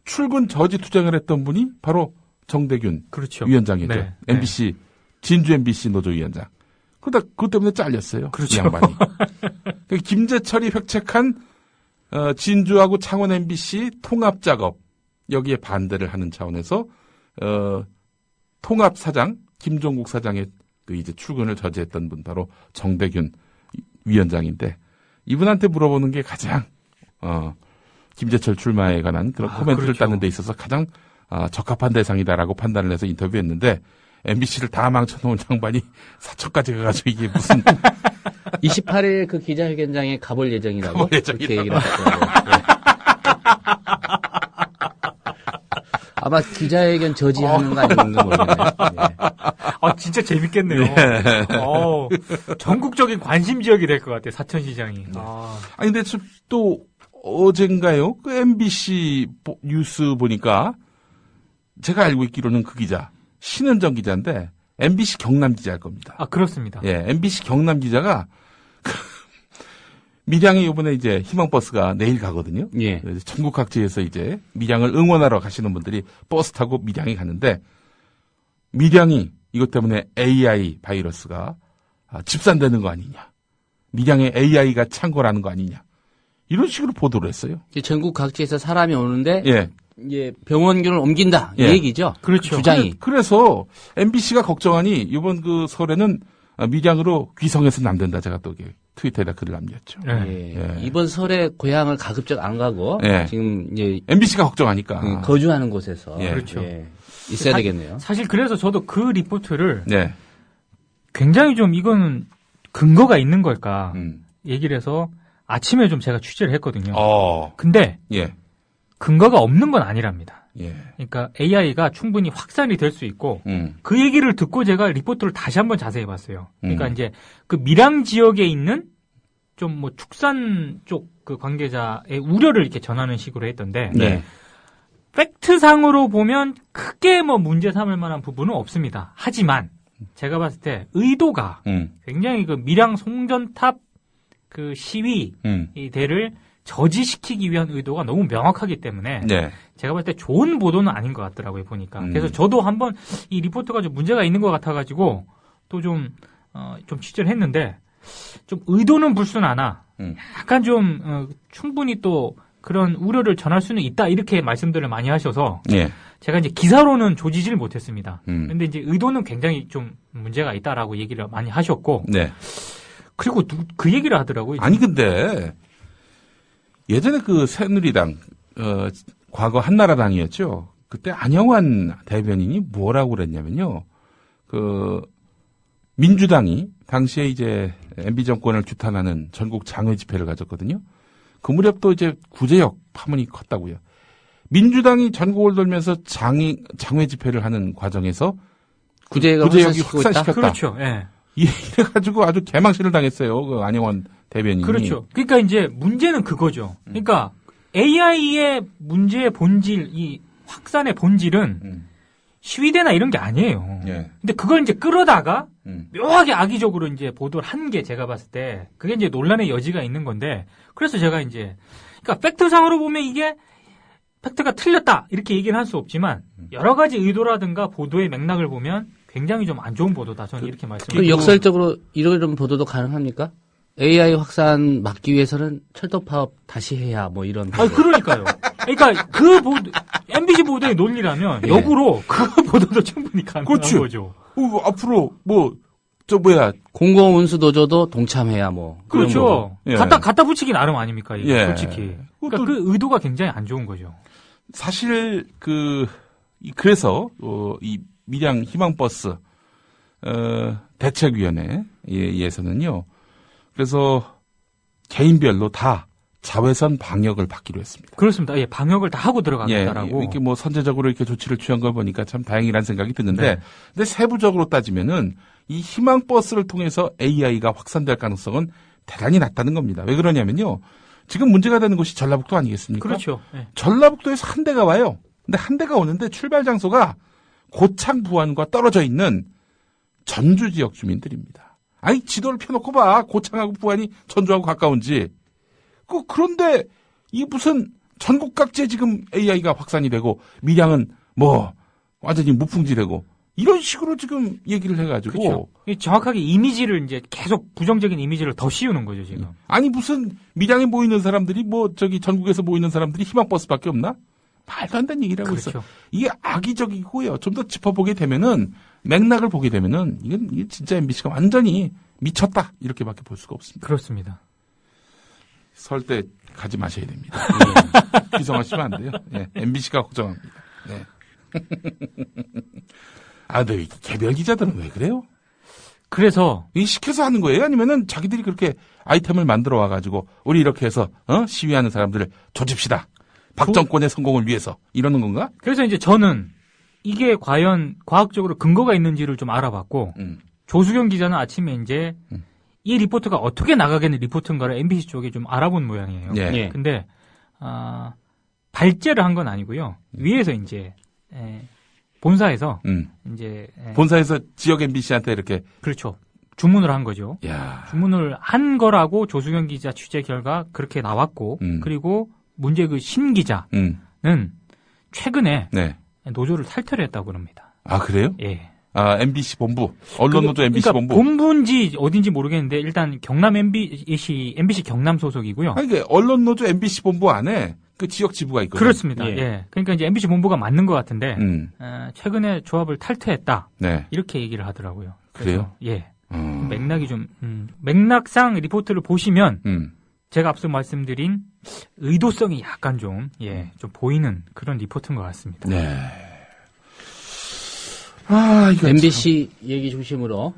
출근 저지 투쟁을 했던 분이 바로 정대균 위원장이죠. MBC 진주 MBC 노조위원장. 그러다 그것 때문에 잘렸어요. 그렇죠. 이 양반이. 김재철이 획책한 진주하고 창원 MBC 통합 작업 여기에 반대를 하는 차원에서 통합 사장 김종국 사장의 이제 출근을 저지했던 분 바로 정대균 위원장인데 이분한테 물어보는 게 가장 김재철 출마에 관한 그런 코멘트를 따는 데 있어서 가장 적합한 대상이다라고 판단을 해서 인터뷰했는데 MBC를 다 망쳐놓은 양반이 사천까지 가가지고 이게 무슨 28일 그 기자회견장에 가볼 예정이라고 그렇게 얘기를 하셨더라고요. 아마 기자회견 저지하는 거 아닌가 모르겠네요. 진짜 재밌겠네요. 전국적인 관심 지역이 될 것 같아요. 사천시장이. 아니 근데 또 어젠가요? 그 MBC 뉴스 보니까 제가 알고 있기로는 그 기자 신은정 기자인데 MBC 경남 기자일 겁니다. 그렇습니다. MBC 경남 기자가 밀양에 이번에 이제 희망버스가 내일 가거든요. 전국 각지에서 이제 밀양을 응원하러 가시는 분들이 버스 타고 밀양에 가는데 밀양이 이것 때문에 AI 바이러스가 집산되는 거 아니냐. 밀양에 AI가 창궐하는 거 아니냐. 이런 식으로 보도를 했어요. 전국 각지에서 사람이 오는데 이제 병원균을 옮긴다 이 얘기죠. 그렇죠. 주장이. 그래서 MBC가 걱정하니 이번 그 설에는 밀양으로 귀성해서는 안 된다. 제가 또 트위터에다 글을 남겼죠. 이번 설에 고향을 가급적 안 가고 지금 이제 MBC가 걱정하니까 거주하는 곳에서 그렇죠. 있어야 되겠네요. 사실 그래서 저도 그 리포트를 굉장히 좀 이거는 근거가 있는 걸까 얘기를 해서 아침에 좀 제가 취재를 했거든요. 근데 근거가 없는 건 아니랍니다. 예. 그러니까 AI가 충분히 확산이 될 수 있고 그 얘기를 듣고 제가 리포트를 다시 한번 자세히 봤어요. 그러니까 이제 그 밀양 지역에 있는 좀 뭐 축산 쪽 그 관계자의 우려를 이렇게 전하는 식으로 했던데 네. 팩트상으로 보면 크게 뭐 문제 삼을 만한 부분은 없습니다. 하지만 제가 봤을 때 의도가 굉장히 그 밀양 송전탑 그 시위 이 대를 저지시키기 위한 의도가 너무 명확하기 때문에 네. 제가 봤을 때 좋은 보도는 아닌 것 같더라고요, 보니까. 그래서 저도 한번 이 리포트가 좀 문제가 있는 것 같아가지고 또 좀 취재를 했는데 좀 의도는 불순하나 약간 좀 충분히 또 그런 우려를 전할 수는 있다 이렇게 말씀들을 많이 하셔서 예. 제가 이제 기사로는 조지질 못했습니다. 근데 이제 의도는 굉장히 좀 문제가 있다라고 얘기를 많이 하셨고 네. 그리고 그 얘기를 하더라고요. 아니 근데 예전에 그 새누리당 과거 한나라당이었죠. 그때 안영환 대변인이 뭐라고 그랬냐면요. 그 민주당이 당시에 이제 MB 정권을 규탄하는 전국 장외 집회를 가졌거든요. 그 무렵도 이제 구제역 파문이 컸다고요. 민주당이 전국을 돌면서 장외 집회를 하는 과정에서 구제역이 확산시켰다. 그렇죠. 예. 이래가지고 아주 개망신을 당했어요. 그 안영환 대변인이. 그렇죠. 그러니까 이제 문제는 그거죠. 그러니까 AI의 문제의 본질, 이 확산의 본질은 시위대나 이런 게 아니에요. 예. 근데 그걸 이제 끌어다가 묘하게 악의적으로 이제 보도를 한 게 제가 봤을 때 그게 이제 논란의 여지가 있는 건데 그래서 제가 이제 그러니까 팩트상으로 보면 이게 팩트가 틀렸다 이렇게 얘기는 할 수 없지만 여러 가지 의도라든가 보도의 맥락을 보면 굉장히 좀 안 좋은 보도다. 저는 이렇게 말씀드리고. 역설적으로 이런 보도도 가능합니까? AI 확산 막기 위해서는 철도 파업 다시 해야 뭐 이런. 아, 그러니까요. 그러니까 그 보도, MBC 보도의 논리라면 예. 역으로 그 보도도 충분히 가능한 그렇죠. 거죠. 앞으로 공공운수 노조도 동참해야 뭐. 그렇죠. 예. 갖다 붙이기 나름 아닙니까? 이게 예. 솔직히. 그러니까 그 의도가 굉장히 안 좋은 거죠. 사실 그래서 이 밀양 희망버스 대책위원회에서는요. 그래서 개인별로 다 자외선 방역을 받기로 했습니다. 그렇습니다. 예, 방역을 다 하고 들어가겠다라고. 이렇게 뭐 선제적으로 이렇게 조치를 취한 걸 보니까 참 다행이라는 생각이 드는데, 네. 근데 세부적으로 따지면은 이 희망버스를 통해서 AI가 확산될 가능성은 대단히 낮다는 겁니다. 왜 그러냐면요. 지금 문제가 되는 곳이 전라북도 아니겠습니까? 그렇죠. 예. 전라북도에서 한 대가 와요. 근데 한 대가 오는데 출발 장소가 고창 부안과 떨어져 있는 전주 지역 주민들입니다. 아니 지도를 펴놓고 봐. 고창하고 부안이 전주하고 가까운지. 그런데 이 무슨 전국 각지에 지금 AI가 확산이 되고 밀양은 뭐 완전히 무풍지되고 이런 식으로 지금 얘기를 해가지고. 그렇죠. 정확하게 이미지를 이제 계속 부정적인 이미지를 더 씌우는 거죠 지금. 아니 무슨 밀양에 모이는 사람들이 뭐 저기 전국에서 모이는 사람들이 희망버스밖에 없나? 말도 안 되는 얘기를 하고 그렇죠. 있어요. 이게 악의적이고요. 좀 더 짚어보게 되면은 맥락을 보게 되면은 이게 진짜 MBC가 완전히 미쳤다 이렇게밖에 볼 수가 없습니다. 그렇습니다. 설 때 가지 마셔야 됩니다. 귀성하시면 안 돼요. 예, MBC가 걱정합니다. 네. 아, 근데 개별 기자들은 왜 그래요? 그래서 이 시켜서 하는 거예요? 아니면은 자기들이 그렇게 아이템을 만들어 와가지고 우리 이렇게 해서 시위하는 사람들을 조집시다. 박정권의 성공을 위해서 이러는 건가? 그래서 이제 저는 이게 과연 과학적으로 근거가 있는지를 좀 알아봤고 조수경 기자는 아침에 이제 이 리포트가 어떻게 나가겠는 리포트인가를 MBC 쪽에 좀 알아본 모양이에요. 예. 근데 발제를 한 건 아니고요. 위에서 이제 본사에서 이제 본사에서 지역 MBC한테 이렇게 그렇죠. 주문을 한 거죠. 야. 주문을 한 거라고 조수경 기자 취재 결과 그렇게 나왔고 그리고 문제 그 신 기자는 최근에 네. 노조를 탈퇴를 했다고 그럽니다. 아, 그래요? 예. 아, MBC 본부. 언론노조 MBC 그러니까 본부. 본부인지 어딘지 모르겠는데 일단 경남 MBC 경남 소속이고요. 아니, 그 언론노조 MBC 본부 안에 그 지역 지부가 있거든요. 그렇습니다. 예. 그러니까 이제 MBC 본부가 맞는 것 같은데 최근에 조합을 탈퇴했다. 네. 이렇게 얘기를 하더라고요. 그래요? 예. 맥락이 좀 맥락상 리포트를 보시면 제가 앞서 말씀드린 의도성이 약간 좀 보이는 그런 리포트인 것 같습니다. 네. 아, 이거 MBC 얘기 중심으로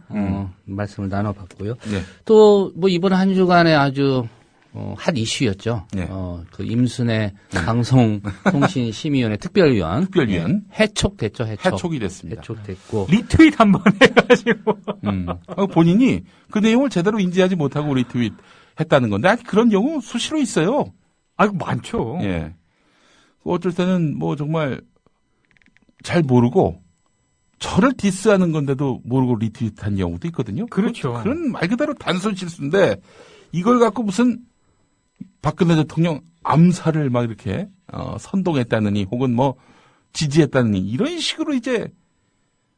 말씀을 나눠봤고요. 네. 또 뭐 이번 한 주간에 아주 핫 이슈였죠. 네. 그 임순의 방송통신심의위원회 특별위원. 해촉됐죠, 해촉이 됐습니다. 해촉됐고. 리트윗 한번 해가지고. 본인이 그 내용을 제대로 인지하지 못하고 리트윗 했다는 건데, 아직 그런 경우 수시로 있어요. 아이고, 많죠. 예. 어쩔 때는 뭐 정말 잘 모르고, 저를 디스하는 건데도 모르고 리트윗한 경우도 있거든요. 그렇죠. 그런 말 그대로 단순 실수인데, 이걸 갖고 무슨 박근혜 대통령 암살을 막 이렇게 선동했다느니 혹은 뭐 지지했다느니 이런 식으로 이제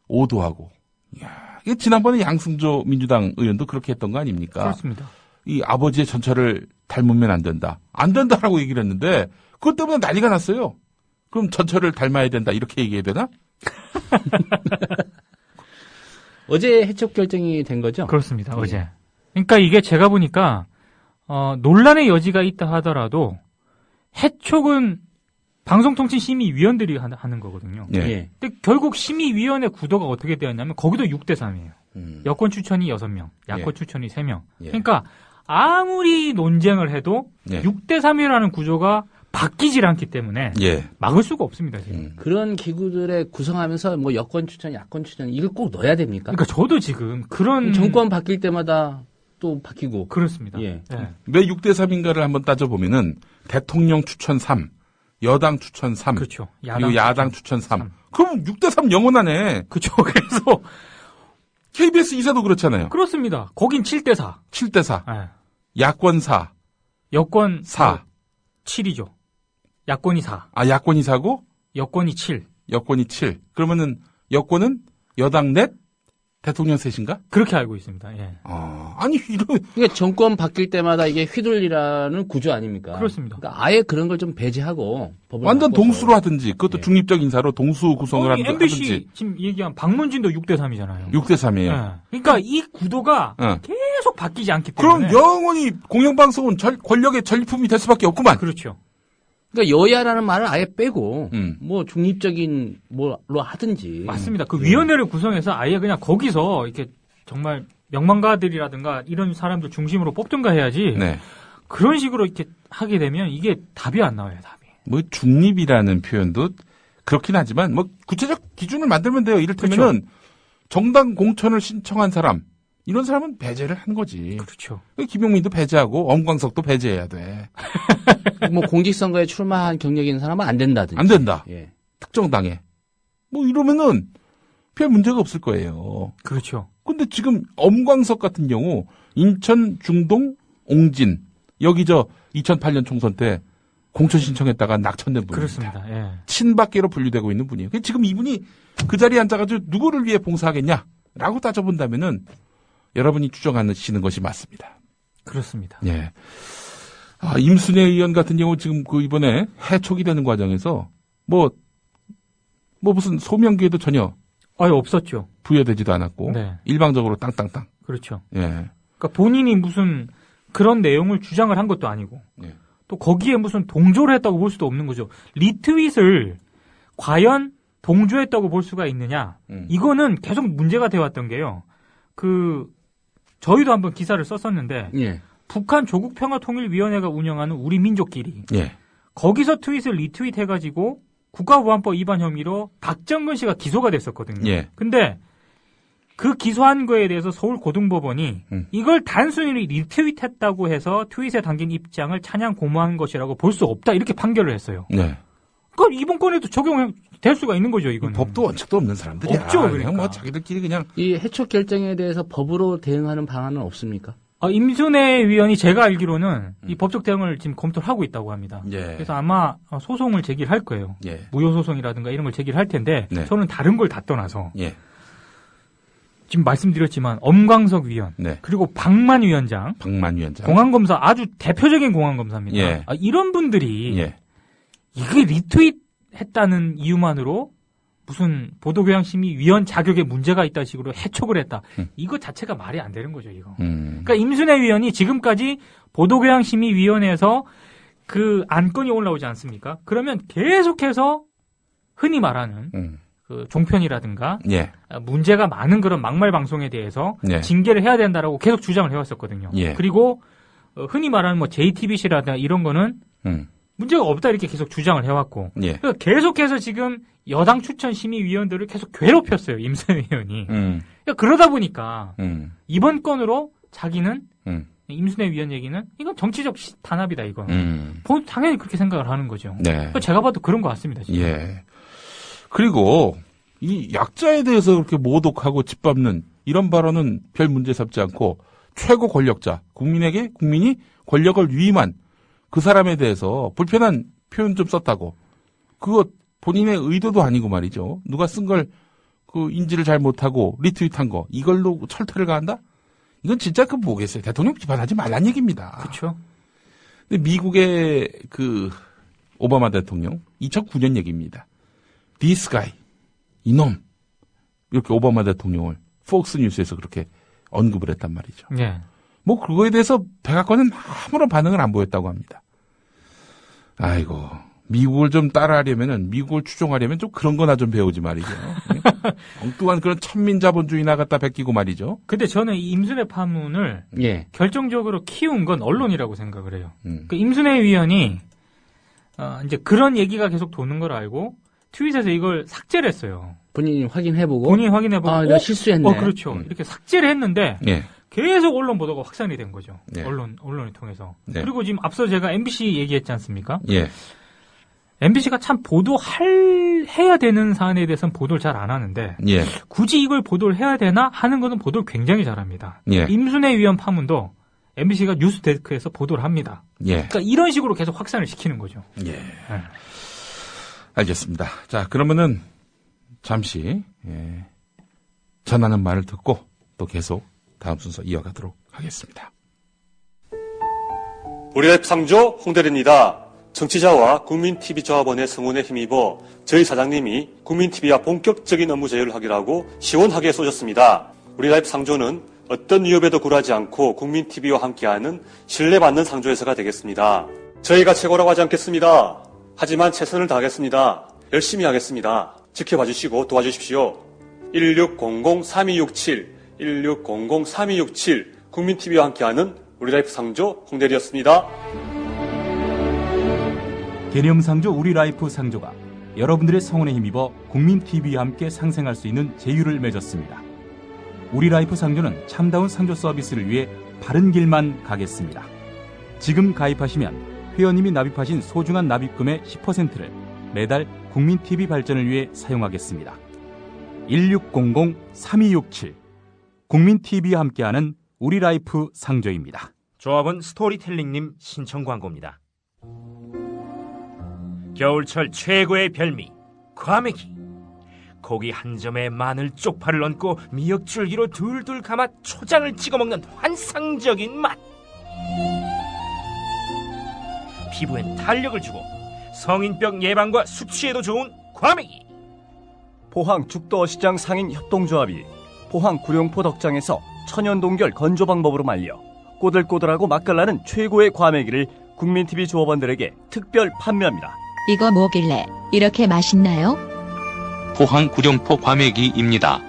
오도하고. 이야, 이게 지난번에 양승조 민주당 의원도 그렇게 했던 거 아닙니까? 그렇습니다. 이 아버지의 전철을 닮으면 안 된다. 안 된다라고 얘기를 했는데 그것 때문에 난리가 났어요. 그럼 전철을 닮아야 된다 이렇게 얘기해야 되나? 어제 해촉 결정이 된 거죠? 그렇습니다. 어제. 그러니까 이게 제가 보니까 논란의 여지가 있다 하더라도 해촉은 방송통신심의위원들이 하는 거거든요. 예. 근데 결국 심의위원회 구도가 어떻게 되었냐면 거기도 6대3이에요. 여권 추천이 6명, 야권 추천이 3명. 그러니까 아무리 논쟁을 해도 6대3이라는 구조가 바뀌질 않기 때문에 막을 수가 없습니다. 지금. 그런 기구들에 구성하면서 뭐 여권 추천, 야권 추천 이걸 꼭 넣어야 됩니까? 그러니까 저도 지금 그런 정권 바뀔 때마다 또 바뀌고. 그렇습니다. 왜 6대3인가를 한번 따져보면은 대통령 추천 3, 여당 추천 3, 그렇죠. 그리고 야당 추천 3. 그럼 6대3 영원하네. 그렇죠. 그래서 KBS 이사도 그렇잖아요. 그렇습니다. 거긴 7대4. 7대4. 야권 4. 여권 4. 7이죠. 야권이 4. 아, 야권이 4고? 여권이 7. 여권이 7. 그러면은 여권은 여당 넷? 대통령 셋인가? 그렇게 알고 있습니다. 예. 아니, 이런. 그러니까 정권 바뀔 때마다 이게 휘둘리라는 구조 아닙니까? 그렇습니다. 그러니까 아예 그런 걸 좀 배제하고 법을 완전 바꿔서. 동수로 하든지, 그것도 중립적 인사로 동수 구성을 하든지. MBC 지금 얘기한 박문진도 6대3이잖아요. 6대3이에요. 예. 그러니까 이 구도가 계속 바뀌지 않기 그럼 때문에. 영원히 공영방송은 권력의 전리품이 될 수밖에 없구만. 그렇죠. 그러니까 여야라는 말을 아예 빼고 뭐 중립적인 뭐로 하든지. 맞습니다. 그 위원회를 구성해서 아예 그냥 거기서 이렇게 정말 명망가들이라든가 이런 사람들 중심으로 뽑든가 해야지. 그런 식으로 이렇게 하게 되면 이게 답이 안 나와요, 답이. 뭐 중립이라는 표현도 그렇긴 하지만 뭐 구체적 기준을 만들면 돼요. 이를테면은 정당 공천을 신청한 사람, 이런 사람은 배제를 한 거지. 그렇죠. 김용민도 배제하고 엄광석도 배제해야 돼. 뭐 공직선거에 출마한 경력이 있는 사람은 안 된다든지. 안 된다. 예. 특정 당에. 뭐 이러면은 별 문제가 없을 거예요. 그렇죠. 근데 지금 엄광석 같은 경우 인천 중동 옹진 여기 2008년 총선 때 공천 신청했다가 낙천된 분입니다. 그렇습니다. 예. 친박계로 분류되고 있는 분이에요. 지금 이분이 그 자리에 앉아가지고 누구를 위해 봉사하겠냐라고 따져본다면은 여러분이 추정하시는 것이 맞습니다. 그렇습니다. 예. 임순애 의원 같은 경우 지금 그 이번에 해촉이 되는 과정에서 뭐 무슨 소명기에도 전혀 없었죠. 부여되지도 않았고 일방적으로 땅땅땅. 그렇죠. 예. 그러니까 본인이 무슨 그런 내용을 주장을 한 것도 아니고 또 거기에 무슨 동조를 했다고 볼 수도 없는 거죠. 리트윗을 과연 동조했다고 볼 수가 있느냐? 이거는 계속 문제가 되어 왔던 게요. 저희도 한번 기사를 썼었는데 북한 조국평화통일위원회가 운영하는 우리 민족끼리 거기서 트윗을 리트윗해가지고 국가보안법 위반 혐의로 박정근 씨가 기소가 됐었거든요. 근데 그 기소한 거에 대해서 서울고등법원이 이걸 단순히 리트윗했다고 해서 트윗에 담긴 입장을 찬양 고무한 것이라고 볼 수 없다 이렇게 판결을 했어요. 그러니까 이번 건에도 적용될 수가 있는 거죠. 이거는. 법도 원칙도 없는 사람들이 없죠. 그냥 그러니까. 뭐 자기들끼리 그냥 이 해촉 결정에 대해서 법으로 대응하는 방안은 없습니까? 임순애 위원이 제가 알기로는 이 법적 대응을 지금 검토를 하고 있다고 합니다. 그래서 아마 소송을 제기를 할 거예요. 무효소송이라든가 이런 걸 제기를 할 텐데 저는 다른 걸 다 떠나서 지금 말씀드렸지만 엄광석 위원 그리고 박만 위원장 공안검사 아주 대표적인 공안검사입니다. 이런 분들이 이게 리트윗했다는 이유만으로 무슨 보도교양심의위원 자격에 문제가 있다 식으로 해촉을 했다. 이거 자체가 말이 안 되는 거죠, 이거. 그러니까 임순애 위원이 지금까지 보도교양심의위원회에서 그 안건이 올라오지 않습니까? 그러면 계속해서 흔히 말하는 그 종편이라든가 문제가 많은 그런 막말 방송에 대해서 징계를 해야 된다라고 계속 주장을 해왔었거든요. 그리고 흔히 말하는 뭐 JTBC라든가 이런 거는 문제가 없다 이렇게 계속 주장을 해왔고 예. 그러니까 계속해서 지금 여당 추천 심의위원들을 계속 괴롭혔어요. 임순애 의원이. 그러니까 그러다 보니까 이번 건으로 자기는 임순애 위원 얘기는 이건 정치적 단합이다 이거는. 당연히 그렇게 생각을 하는 거죠. 네. 그러니까 제가 봐도 그런 것 같습니다. 지금. 예. 그리고 이 약자에 대해서 그렇게 모독하고 짓밟는 이런 발언은 별 문제 삼지 않고 최고 권력자, 국민이 권력을 위임한 그 사람에 대해서 불편한 표현 좀 썼다고. 그거 본인의 의도도 아니고 말이죠. 누가 쓴 걸 그 인지를 잘 못하고 리트윗한 거 이걸로 철퇴를 가한다? 이건 진짜 그 뭐겠어요. 대통령 비판하지 말란 얘기입니다. 그렇죠. 근데 미국의 그 오바마 대통령 2009년 얘기입니다. This guy, 이놈 이렇게 오바마 대통령을 폭스 뉴스에서 그렇게 언급을 했단 말이죠. 네. 뭐 그거에 대해서 백악관은 아무런 반응을 안 보였다고 합니다. 아이고 미국을 좀 따라하려면은 미국을 추종하려면 좀 그런 거나 좀 배우지 말이죠. 엉뚱한 그런 천민자본주의나 갖다 베끼고 말이죠. 근데 저는 이 임순애 파문을 예. 결정적으로 키운 건 언론이라고 생각을 해요. 그 임순애 위원이 이제 그런 얘기가 계속 도는 걸 알고 트윗에서 이걸 삭제를 했어요. 본인이 확인해보고. 아, 내가 실수했네. 그렇죠. 이렇게 삭제를 했는데 예. 계속 언론 보도가 확산이 된 거죠. 네. 언론을 통해서. 네. 그리고 지금 앞서 제가 MBC 얘기했지 않습니까? 예. MBC가 참 해야 되는 사안에 대해서는 보도를 잘 안 하는데 예. 굳이 이걸 보도를 해야 되나 하는 거는 보도를 굉장히 잘합니다. 예. 임순애 위원 파문도 MBC가 뉴스데스크에서 보도를 합니다. 예. 그러니까 이런 식으로 계속 확산을 시키는 거죠. 예. 네. 알겠습니다. 자, 그러면은 잠시 전하는 말을 듣고 또 계속 다음 순서 이어가도록 하겠습니다. 우리 랩 상조 홍대리입니다. 정치자와 국민TV 조합원의 성원에 힘입어 저희 사장님이 국민TV와 본격적인 업무 제휴를 하기로 하고 시원하게 쏘셨습니다. 우리 랩 상조는 어떤 위협에도 굴하지 않고 국민TV와 함께하는 신뢰받는 상조회사가 되겠습니다. 저희가 최고라고 하지 않겠습니다. 하지만 최선을 다하겠습니다. 열심히 하겠습니다. 지켜봐 주시고 도와주십시오. 1600-3267, 1600-3267 국민TV와 함께하는 우리라이프 상조 홍대리였습니다. 개념상조 우리라이프 상조가 여러분들의 성원에 힘입어 국민TV와 함께 상생할 수 있는 제휴를 맺었습니다. 우리라이프 상조는 참다운 상조 서비스를 위해 바른 길만 가겠습니다. 지금 가입하시면 회원님이 납입하신 소중한 납입금의 10%를 매달 국민TV 발전을 위해 사용하겠습니다. 1600-3267 국민TV와 함께하는 우리라이프 상조입니다. 조합은 스토리텔링님 신청 광고입니다. 겨울철 최고의 별미 과메기. 고기 한 점에 마늘 쪽파를 얹고 미역줄기로 둘둘 감아 초장을 찍어 먹는 환상적인 맛. 피부엔 탄력을 주고 성인병 예방과 숙취에도 좋은 과메기. 포항 죽도어시장 상인 협동조합이 포항 구룡포 덕장에서 천연 동결 건조 방법으로 말려 꼬들꼬들하고 맛깔나는 최고의 과메기를 국민TV 조합원들에게 특별 판매합니다. 이거 뭐길래 이렇게 맛있나요? 포항 구룡포 과메기입니다.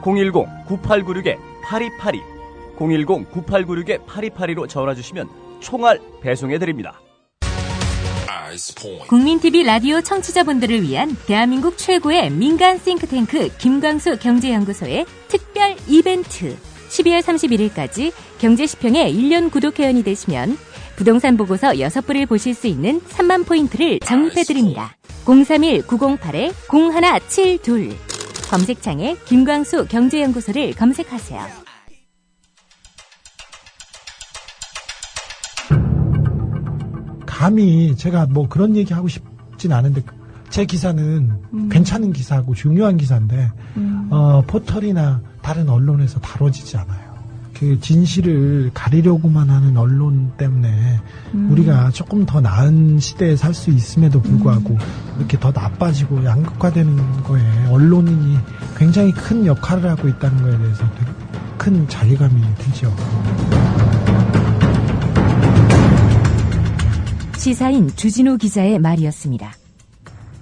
010-9896-8282 010-9896-8282로 전화주시면 총알 배송해드립니다. 국민TV 라디오 청취자분들을 위한 대한민국 최고의 민간 싱크탱크 김광수 경제연구소의 특별 이벤트 12월 31일까지 경제시평의 1년 구독회원이 되시면 부동산 보고서 6부를 보실 수 있는 3만 포인트를 적립해드립니다. 031-908-0172 검색창에 김광수 경제연구소를 검색하세요. 감히 제가 뭐 그런 얘기 하고 싶진 않은데 제 기사는 괜찮은 기사고 중요한 기사인데 포털이나 다른 언론에서 다뤄지지 않아요. 그 진실을 가리려고만 하는 언론 때문에 우리가 조금 더 나은 시대에 살 수 있음에도 불구하고 이렇게 더 나빠지고 양극화되는 거에 언론인이 굉장히 큰 역할을 하고 있다는 거에 대해서 되게 큰 자괴감이 들죠. 시사인 주진우 기자의 말이었습니다.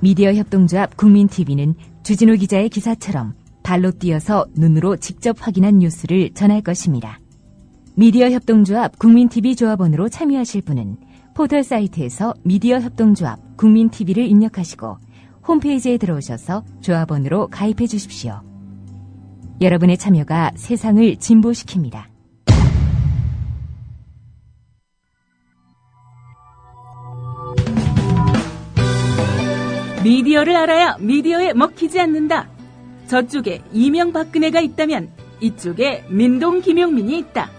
미디어 협동조합 국민TV는 주진우 기자의 기사처럼 발로 뛰어서 눈으로 직접 확인한 뉴스를 전할 것입니다. 미디어 협동조합 국민TV 조합원으로 참여하실 분은 포털 사이트에서 미디어 협동조합 국민TV를 입력하시고 홈페이지에 들어오셔서 조합원으로 가입해 주십시오. 여러분의 참여가 세상을 진보시킵니다. 미디어를 알아야 미디어에 먹히지 않는다. 저쪽에 이명박근혜가 있다면 이쪽에 민동 김용민이 있다.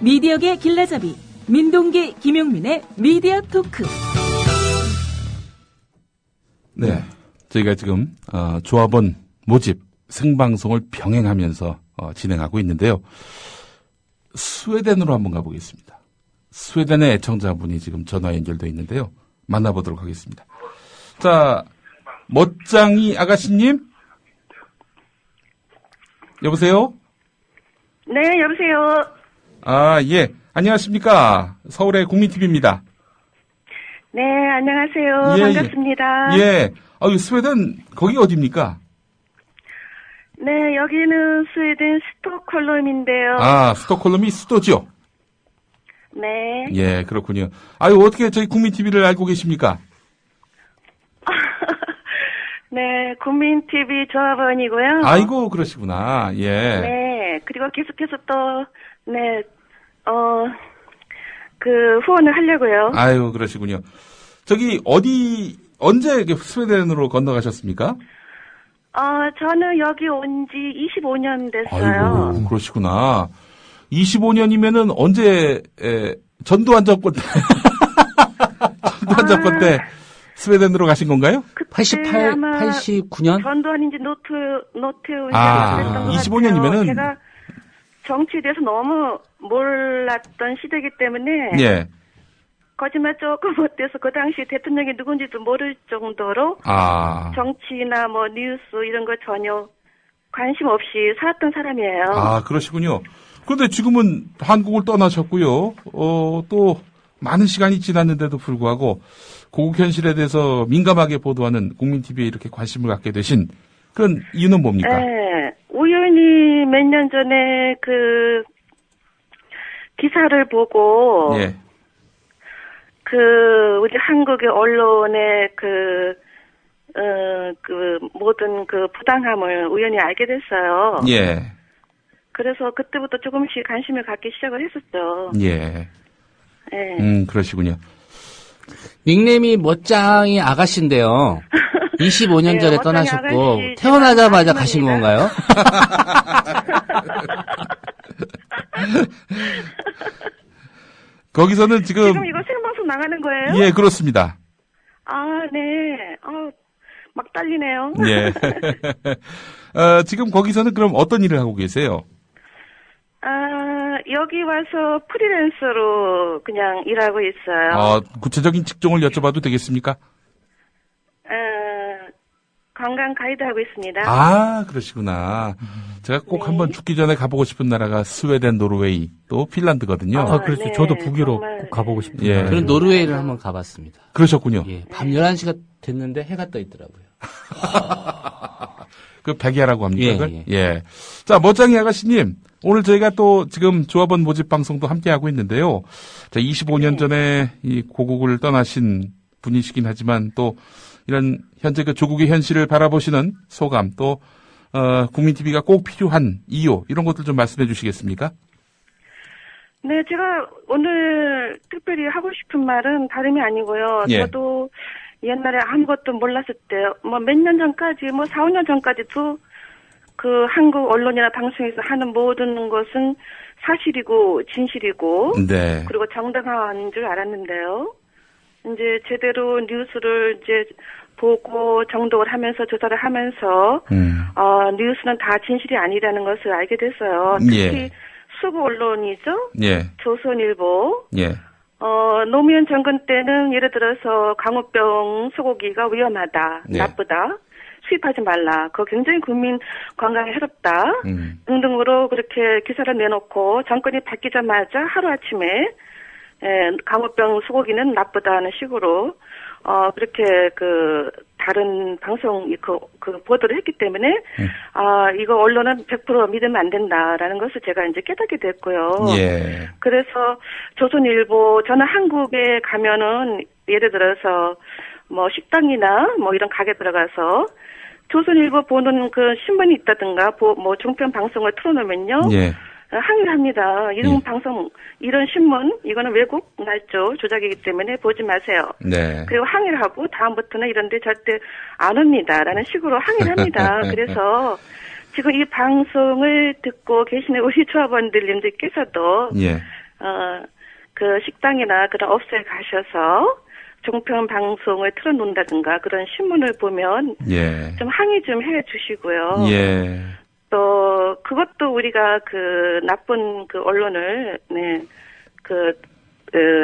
미디어계 길라잡이 민동기 김용민의 미디어 토크. 네, 저희가 지금 조합원 모집 생방송을 병행하면서 진행하고 있는데요. 스웨덴으로 한번 가보겠습니다. 스웨덴의 애청자분이 지금 전화 연결되어 있는데요. 만나보도록 하겠습니다. 자, 멋장이 아가씨님? 여보세요? 네, 여보세요? 아, 예. 안녕하십니까. 서울의 국민TV입니다. 네, 안녕하세요. 예, 반갑습니다. 예. 스웨덴, 거기 어디입니까? 네, 여기는 스웨덴 스톡홀름인데요. 아, 스톡홀름이 수도죠? 네. 예, 그렇군요. 아유, 어떻게 저희 국민TV를 알고 계십니까? 네, 국민TV 조합원이고요. 아이고, 그러시구나. 예. 네, 그리고 계속해서 또, 네, 후원을 하려고요. 아유, 그러시군요. 저기, 언제 스웨덴으로 건너가셨습니까? 저는 여기 온 지 25년 됐어요. 아이고, 그러시구나. 25년이면은 언제, 전두환 정권 때, 전두환 정권 때 스웨덴으로 가신 건가요? 89년? 전두환인지 노태우인지 아, 25년이면은. 제가 정치에 대해서 너무 몰랐던 시대이기 때문에. 예. 거짓말 조금 못해서 그 당시 대통령이 누군지도 모를 정도로. 정치나 뭐 뉴스 이런 거 전혀 관심 없이 살았던 사람이에요. 아, 그러시군요. 그런데 지금은 한국을 떠나셨고요. 또 많은 시간이 지났는데도 불구하고 고국 현실에 대해서 민감하게 보도하는 국민TV에 이렇게 관심을 갖게 되신 그런 이유는 뭡니까? 네. 우연히 몇 년 전에 그 기사를 보고 예. 우리 한국의 언론의 모든 부당함을 우연히 알게 됐어요. 예. 그래서 그때부터 조금씩 관심을 갖기 시작을 했었죠. 예. 네. 그러시군요. 닉네임이 멋장이 아가씨인데요. 25년 네, 전에 떠나셨고 태어나자마자 가신 건가요? 거기서는 지금 이거 생방송 나가는 거예요? 예, 그렇습니다. 아, 네. 막 떨리네요. 예. 지금 거기서는 그럼 어떤 일을 하고 계세요? 여기 와서 프리랜서로 그냥 일하고 있어요. 구체적인 직종을 여쭤봐도 되겠습니까? 관광 가이드 하고 있습니다. 아, 그러시구나. 제가 꼭 한번 죽기 전에 가보고 싶은 나라가 스웨덴, 노르웨이, 또 핀란드거든요. 그래서 저도 북유럽 꼭 가보고 싶습니다. 예. 저는 노르웨이를 한번 가봤습니다. 그러셨군요. 예, 밤 11시가 됐는데 해가 떠 있더라고요. 그 백야라고 합니까? 예, 그걸? 예. 자, 멋장이 아가씨님. 오늘 저희가 또 지금 조합원 모집 방송도 함께 하고 있는데요. 자, 25년 전에 이 고국을 떠나신 분이시긴 하지만 또 이런 현재 그 조국의 현실을 바라보시는 소감 또 국민TV가 꼭 필요한 이유 이런 것들 좀 말씀해 주시겠습니까? 네, 제가 오늘 특별히 하고 싶은 말은 다름이 아니고요. 예. 저도 옛날에 아무것도 몰랐을 때, 몇 년 전까지, 4, 5년 전까지도 그 한국 언론이나 방송에서 하는 모든 것은 사실이고 진실이고, 네. 그리고 정당한 줄 알았는데요. 이제 제대로 뉴스를 이제 보고 정독을 하면서 조사를 하면서, 뉴스는 다 진실이 아니라는 것을 알게 됐어요. 특히 예. 수구 언론이죠. 예. 조선일보. 예. 노무현 정권 때는 예를 들어서 광우병 소고기가 위험하다, 네. 나쁘다, 수입하지 말라, 그거 굉장히 국민 건강에 해롭다, 등등으로 그렇게 기사를 내놓고 정권이 바뀌자마자 하루아침에 광우병 소고기는 나쁘다는 식으로 그렇게 다른 방송 그 보도를 했기 때문에 이거 언론은 100% 믿으면 안 된다라는 것을 제가 이제 깨닫게 됐고요. 예. 그래서 조선일보 저는 한국에 가면은 예를 들어서 뭐 식당이나 뭐 이런 가게 들어가서 조선일보 보는 그 신문이 있다든가 뭐 종편 방송을 틀어놓으면요. 예. 항의를 합니다. 이런 예. 방송, 이런 신문, 이거는 왜곡 날조 조작이기 때문에 보지 마세요. 네. 그리고 항의를 하고 다음부터는 이런 데 절대 안 옵니다라는 식으로 항의를 합니다. 그래서 지금 이 방송을 듣고 계시는 우리 조합원들님들께서도 예. 그 식당이나 그런 업소에 가셔서 종편 방송을 틀어놓는다든가 그런 신문을 보면 예. 좀 항의 좀 해주시고요. 예. 또 그것도 우리가 그 나쁜 그 언론을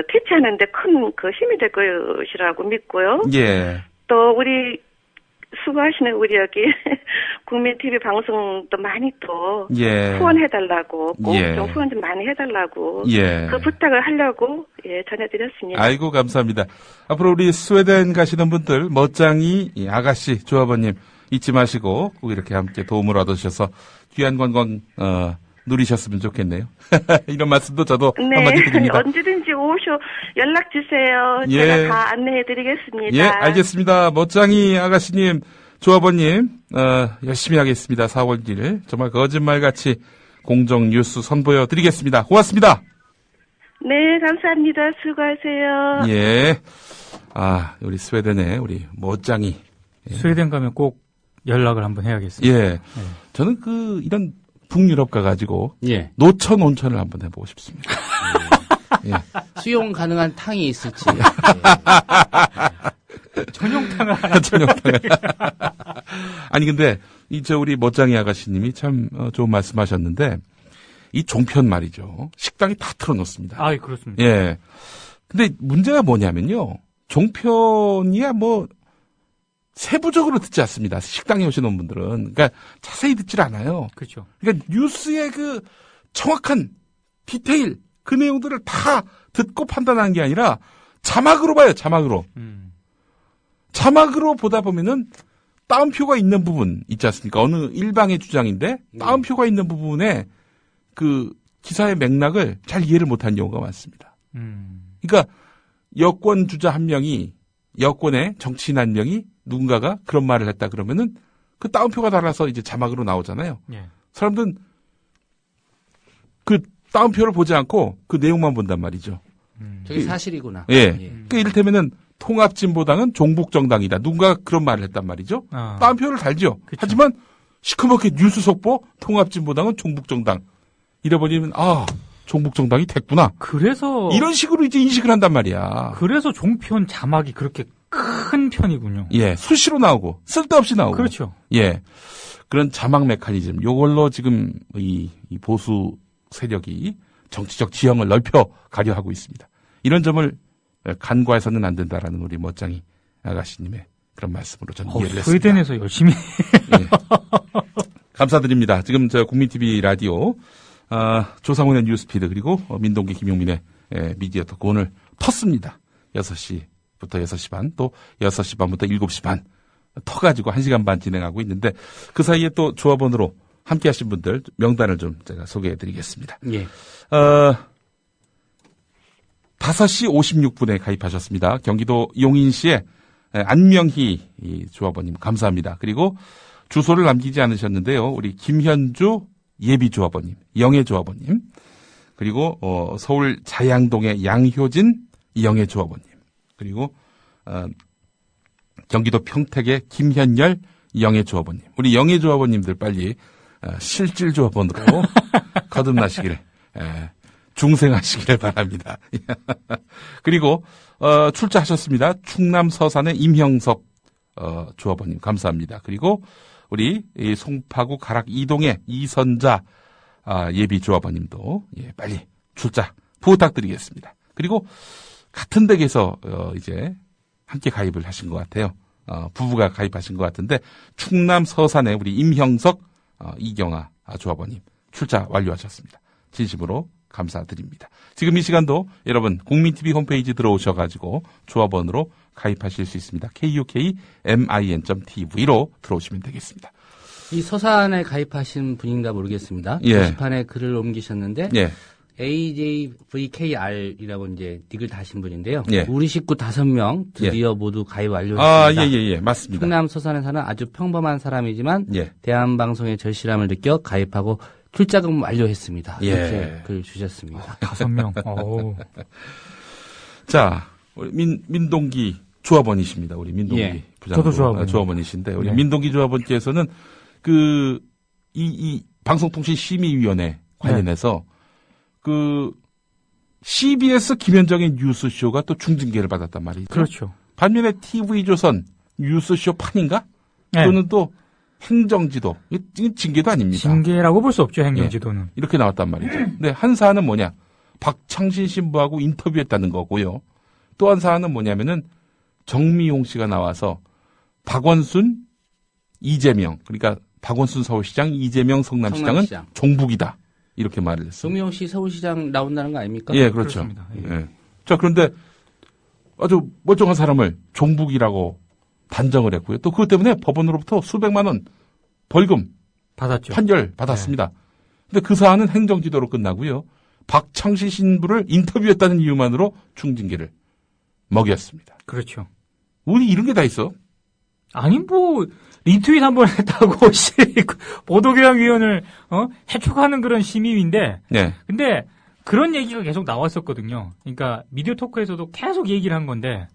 퇴치하는데 큰 그 힘이 될 것이라고 믿고요. 예. 또 우리 수고하시는 우리 여기 국민 TV 방송도 많이 또 예. 후원해달라고 꼭 예. 좀 후원 좀 많이 해달라고 예. 그 부탁을 하려고 전해드렸습니다. 아이고 감사합니다. 앞으로 우리 스웨덴 가시는 분들 멋쟁이 아가씨 조합원님 잊지 마시고 꼭 이렇게 함께 도움을 얻으셔서 귀한 관광 누리셨으면 좋겠네요. 이런 말씀도 저도 네, 한마디 드립니다. 언제든지 연락 주세요. 예. 제가 다 안내해드리겠습니다. 예, 알겠습니다. 멋쟁이 아가씨님, 조합원님 열심히 하겠습니다. 4월 1일 정말 거짓말같이 공정 뉴스 선보여 드리겠습니다. 고맙습니다. 네, 감사합니다. 수고하세요. 예, 우리 스웨덴의 우리 멋쟁이 스웨덴 가면 꼭 연락을 한번 해야겠습니다. 예, 저는 이런 북유럽 가가지고 예. 노천 온천을 한번 해보고 싶습니다. 예. 수용 가능한 탕이 있을지. 전용탕을 전용탕을. 아니 근데 우리 멋쟁이 아가씨님이 참 좋은 말씀하셨는데 이 종편 말이죠. 식당이 다 틀어놓습니다. 아, 그렇습니다. 예. 근데 문제가 뭐냐면요. 종편이야 세부적으로 듣지 않습니다. 식당에 오시는 분들은. 그러니까 자세히 듣질 않아요. 그렇죠. 그러니까 뉴스의 그 정확한 디테일, 그 내용들을 다 듣고 판단하는 게 아니라 자막으로 봐요, 자막으로. 자막으로 보다 보면은 따옴표가 있는 부분 있지 않습니까? 어느 일방의 주장인데 따옴표가 있는 부분에 그 기사의 맥락을 잘 이해를 못한 경우가 많습니다. 그러니까 여권 주자 한 명이 여권의 정치인 한 명이 누군가가 그런 말을 했다 그러면은 그 따옴표가 달아서 이제 자막으로 나오잖아요. 예. 사람들은 그 따옴표를 보지 않고 그 내용만 본단 말이죠. 저게 사실이구나. 예. 그 이를테면은 통합진보당은 종북정당이다. 누군가 그런 말을 했단 말이죠. 따옴표를 달죠. 그쵸. 하지만 시커멓게 뉴스 속보 통합진보당은 종북정당. 이래버리면 종북정당이 됐구나. 그래서 이런 식으로 이제 인식을 한단 말이야. 그래서 종편 자막이 그렇게 큰 편이군요. 예, 수시로 나오고 쓸데없이 나오고. 그렇죠. 예, 그런 자막 메커니즘. 요걸로 지금 이 보수 세력이 정치적 지형을 넓혀 가려 하고 있습니다. 이런 점을 간과해서는 안 된다라는 우리 멋쟁이 아가씨님의 그런 말씀으로 저는 이해를 했습니다. 스웨덴에서 열심히. 예. 감사드립니다. 지금 국민TV 라디오 조상훈의 뉴스피드 그리고 민동기 김용민의 미디어 토크 오늘 텄습니다. 6시부터 6시 반 또 6시 반부터 7시 반 터가지고 1시간 반 진행하고 있는데 그 사이에 또 조합원으로 함께 하신 분들 명단을 좀 제가 소개해드리겠습니다. 예. 5시 56분에 가입하셨습니다. 경기도 용인시의 안명희 조합원님 감사합니다. 그리고 주소를 남기지 않으셨는데요. 우리 김현주 예비조합원님, 영예조합원님, 그리고 서울 자양동의 양효진 영예조합원님, 그리고 경기도 평택의 김현열 영예조합원님. 우리 영예조합원님들 빨리 실질조합원으로 거듭나시길 중생하시길 바랍니다. 그리고 출자하셨습니다. 충남 서산의 임형석 조합원님 감사합니다. 그리고 우리 송파구 가락 이동의 이선자 예비 조합원님도 빨리 출자 부탁드리겠습니다. 그리고 같은 댁에서 이제 함께 가입을 하신 것 같아요. 부부가 가입하신 것 같은데 충남 서산의 우리 임형석 이경아 조합원님 출자 완료하셨습니다. 진심으로 감사드립니다. 지금 이 시간도 여러분 국민TV 홈페이지 들어오셔가지고 조합원으로 가입하실 수 있습니다. KUKMIN.tv로 들어오시면 되겠습니다. 이 서산에 가입하신 분인가 모르겠습니다. 예. 게시판에 글을 옮기셨는데 예. AJVKR이라고 이제 닉을 다신 분인데요. 예. 우리 식구 5명 드디어 모두 가입 완료했습니다. 예, 맞습니다. 충남 서산에 사는 아주 평범한 사람이지만 예. 대한방송의 절실함을 느껴 가입하고 출자금 완료했습니다. 예. 이렇게 글 주셨습니다. 5명. 자, 우리 민동기 조합원이십니다. 우리 민동기 예. 부장님. 저도 조합원이신데 우리 네. 민동기 조합원께서는 이 방송통신심의위원회 관련해서 그 CBS 김현정의 뉴스쇼가 또 중징계를 받았단 말이죠. 그렇죠. 반면에 TV조선 뉴스쇼 판인가? 네. 또는 또 행정지도. 이건 징계도 아닙니다. 징계라고 볼 수 없죠, 행정지도는. 예, 이렇게 나왔단 말이죠. 근데 한 사안은 뭐냐? 박창신 신부하고 인터뷰했다는 거고요. 또 한 사안은 뭐냐면은 정미용 씨가 나와서 박원순, 이재명, 그러니까 박원순 서울시장, 이재명 성남시장은 성남시장. 종북이다. 이렇게 말을 했어요. 정미용 씨 서울시장 나온다는 거 아닙니까? 예, 그렇죠. 예. 자, 그런데 아주 멀쩡한 사람을 종북이라고 단정을 했고요. 또 그것 때문에 법원으로부터 수백만 원 벌금 받았죠. 판결 받았습니다. 근데 그 사안은 행정지도로 끝나고요. 박창신 신부를 인터뷰했다는 이유만으로 중징계를 먹였습니다. 그렇죠. 우리 이런 게 다 있어. 아니 뭐 리트윗 한번 했다고 보도개혁위원을 해촉하는 그런 심의위인데. 네. 근데 그런 얘기가 계속 나왔었거든요. 그러니까 미디어 토크에서도 계속 얘기를 한 건데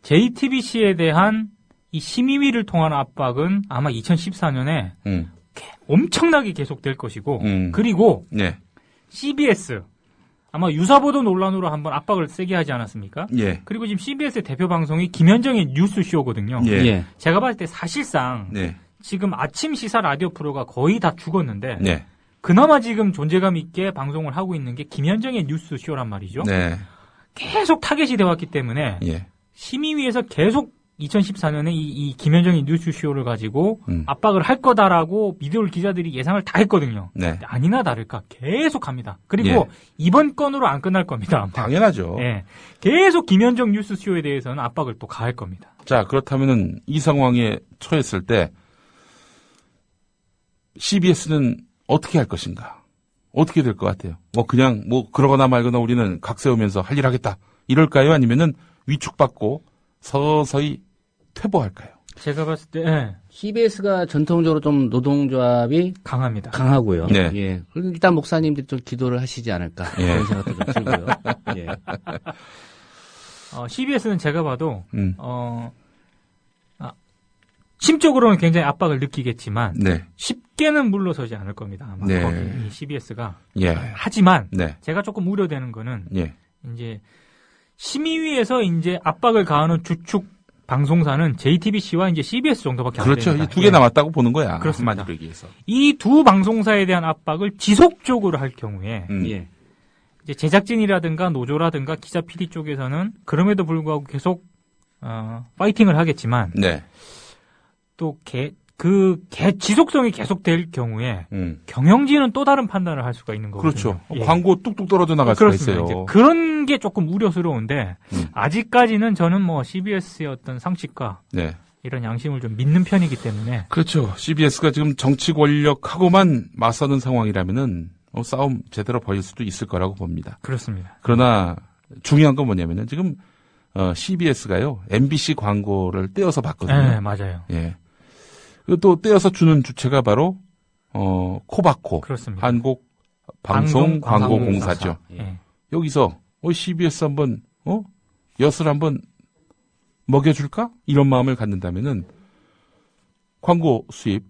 JTBC에 대한 이 심의위를 통한 압박은 아마 2014년에 엄청나게 계속될 것이고 그리고 네. CBS 아마 유사보도 논란으로 한번 압박을 세게 하지 않았습니까? 예. 그리고 지금 CBS의 대표 방송이 김현정의 뉴스쇼거든요. 예. 제가 봤을 때 사실상 네. 지금 아침 시사 라디오 프로가 거의 다 죽었는데 네. 그나마 지금 존재감 있게 방송을 하고 있는 게 김현정의 뉴스쇼란 말이죠. 네. 계속 타겟이 되었기 때문에 예. 심의위에서 계속 2014년에 이 김현정의 뉴스쇼를 가지고 압박을 할 거다라고 미디어올 기자들이 예상을 다 했거든요. 네. 아니나 다를까 계속 합니다. 그리고 예. 이번 건으로 안 끝날 겁니다. 아마. 당연하죠. 예. 계속 김현정 뉴스쇼에 대해서는 압박을 또 가할 겁니다. 자, 그렇다면은 이 상황에 처했을 때 CBS는 어떻게 할 것인가? 어떻게 될 것 같아요? 그냥 그러거나 말거나 우리는 각 세우면서 할 일 하겠다. 이럴까요? 아니면은 위축받고 서서히 퇴보할까요? 제가 봤을 때 CBS가 전통적으로 좀 노동조합이 강합니다. 강하고요. 네. 예. 그리고 일단 목사님들이 좀 기도를 하시지 않을까 그런 생각도 좀 들고요. 예. CBS는 제가 봐도 심적으로는 굉장히 압박을 느끼겠지만 네. 쉽게는 물러서지 않을 겁니다. 아마 네. 거기 이 CBS가. 예. 하지만 네. 제가 조금 우려되는 거는 예. 이제 심의위에서 이제 압박을 가하는 주축 방송사는 JTBC와 이제 CBS 정도밖에 안 그렇죠. 됩니다. 두 개 남았다고 보는 거야. 그렇습니다. 한마디로 얘기해서. 이 두 방송사에 대한 압박을 지속적으로 할 경우에 예. 이제 제작진이라든가 노조라든가 기자 PD 쪽에서는 그럼에도 불구하고 계속 파이팅을 하겠지만 네. 또 지속성이 계속될 경우에 경영진은 또 다른 판단을 할 수가 있는 거거든요. 그렇죠. 예. 광고 뚝뚝 떨어져 나갈 수가 있어요. 이제 그런 게 조금 우려스러운데 아직까지는 저는 CBS의 어떤 상식과 네. 이런 양심을 좀 믿는 편이기 때문에 그렇죠. CBS가 지금 정치 권력하고만 맞서는 상황이라면은 싸움 제대로 벌일 수도 있을 거라고 봅니다. 그렇습니다. 그러나 중요한 건 뭐냐면은 지금 CBS가요 MBC 광고를 떼어서 받거든요. 네, 맞아요. 예. 그리고 또 떼어서 주는 주체가 바로 코바코, 그렇습니다. 한국 방송 광고 광고공사사. 공사죠. 예. 여기서 CBS 한번 엿을 한번 먹여줄까? 이런 마음을 갖는다면은 광고 수입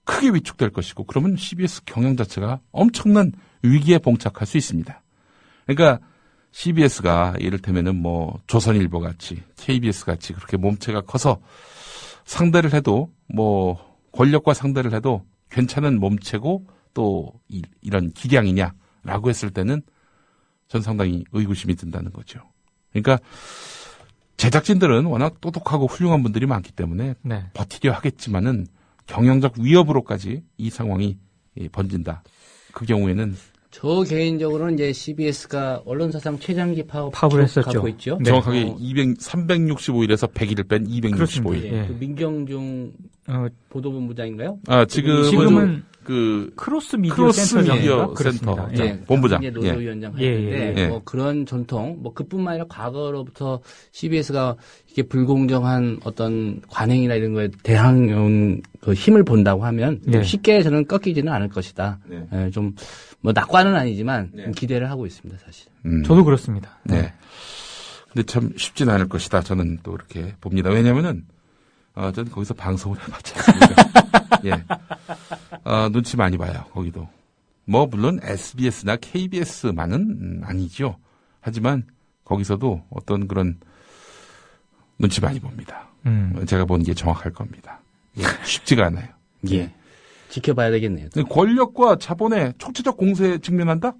크게 위축될 것이고 그러면 CBS 경영 자체가 엄청난 위기에 봉착할 수 있습니다. 그러니까 CBS가 이를테면은 조선일보 같이 KBS 같이 그렇게 몸체가 커서 상대를 해도 권력과 상대를 해도 괜찮은 몸체고 또 이런 기량이냐라고 했을 때는 전 상당히 의구심이 든다는 거죠. 그러니까 제작진들은 워낙 똑똑하고 훌륭한 분들이 많기 때문에 네. 버티려 하겠지만은 경영적 위협으로까지 이 상황이 번진다. 그 경우에는 저 개인적으로는 이제 CBS가 언론사상 최장기 파업을 했었죠. 갖고 있죠. 네. 정확하게 365일에서 100일을 뺀 265일. 예. 그 민경중 보도본부장인가요? 지금은 크로스 미디어 센터 본부장. 노조위원장 하는데 뭐 그런 전통, 뭐 그뿐만 아니라 과거로부터 CBS가 이게 불공정한 어떤 관행이나 이런 거에 대항한 그 힘을 본다고 하면 좀 쉽게 저는 꺾이지는 않을 것이다. 좀 뭐 낙관은 아니지만 기대를 하고 있습니다, 사실. 저도 그렇습니다. 네. 근데 참 쉽지는 않을 것이다. 저는 또 이렇게 봅니다. 왜냐면은 저는 거기서 방송을 해봤지 않습니까? 예. 눈치 많이 봐요, 거기도. 뭐, 물론 SBS나 KBS만은 아니죠. 하지만 거기서도 어떤 그런 눈치 많이 봅니다. 제가 본 게 정확할 겁니다. 예, 쉽지가 않아요. 예. 지켜봐야 되겠네요. 권력과 자본의 총체적 공세에 직면한다?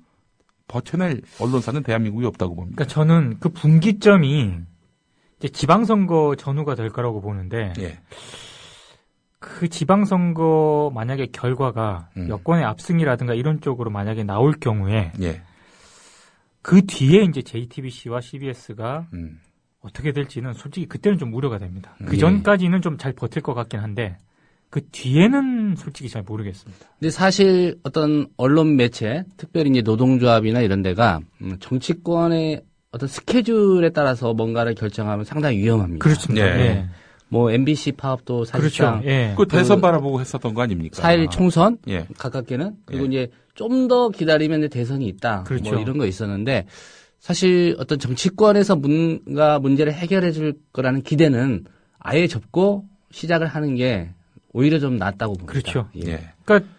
버텨낼 언론사는 대한민국이 없다고 봅니다. 그러니까 저는 그 분기점이 이제 지방선거 전후가 될 거라고 보는데, 그 지방선거 만약에 결과가 여권의 압승이라든가 이런 쪽으로 만약에 나올 경우에, 그 뒤에 이제 JTBC와 CBS가 어떻게 될지는 솔직히 그때는 좀 우려가 됩니다. 그 전까지는 좀 잘 버틸 것 같긴 한데, 그 뒤에는 솔직히 잘 모르겠습니다. 근데 사실 어떤 언론 매체, 특별히 이제 노동조합이나 이런 데가 정치권의 어떤 스케줄에 따라서 뭔가를 결정하면 상당히 위험합니다. 그렇습니다. 네. 뭐 MBC 파업도 사실상 그렇죠. 그 대선 바라보고 했었던 거 아닙니까? 4일 총선 가깝게는 그리고 이제 좀 더 기다리면 대선이 있다. 그렇죠. 뭐 이런 거 있었는데 사실 어떤 정치권에서 뭔가 문제를 해결해 줄 거라는 기대는 아예 접고 시작을 하는 게 오히려 좀 낫다고 봅니다. 그렇죠. 그러니까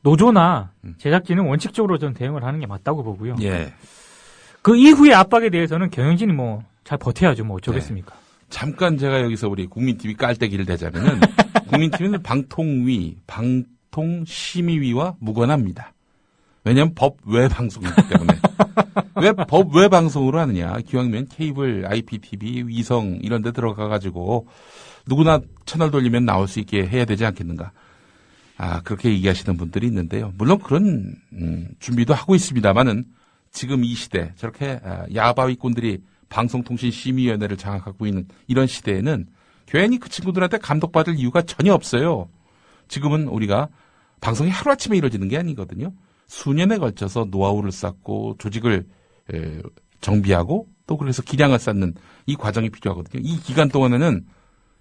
노조나 제작진은 원칙적으로 좀 대응을 하는 게 맞다고 보고요. 그 이후의 압박에 대해서는 경영진이 뭐 잘 버텨야죠. 뭐 어쩌겠습니까? 잠깐 제가 여기서 우리 국민TV 깔때기를 대자면은 국민TV는 방통위, 방통심의위와 무관합니다. 왜냐하면 법 외 방송이기 때문에. 왜 법 외 방송으로 하느냐? 기왕이면 케이블, IPTV, 위성 이런 데 들어가가지고 누구나 채널 돌리면 나올 수 있게 해야 되지 않겠는가? 그렇게 얘기하시는 분들이 있는데요. 물론 그런 준비도 하고 있습니다만은 지금 이 시대 저렇게 야바위꾼들이 방송통신심의위원회를 장악하고 있는 이런 시대에는 괜히 그 친구들한테 감독받을 이유가 전혀 없어요. 지금은 우리가 방송이 하루아침에 이루어지는 게 아니거든요. 수년에 걸쳐서 노하우를 쌓고 조직을 정비하고 또 그래서 기량을 쌓는 이 과정이 필요하거든요. 이 기간 동안에는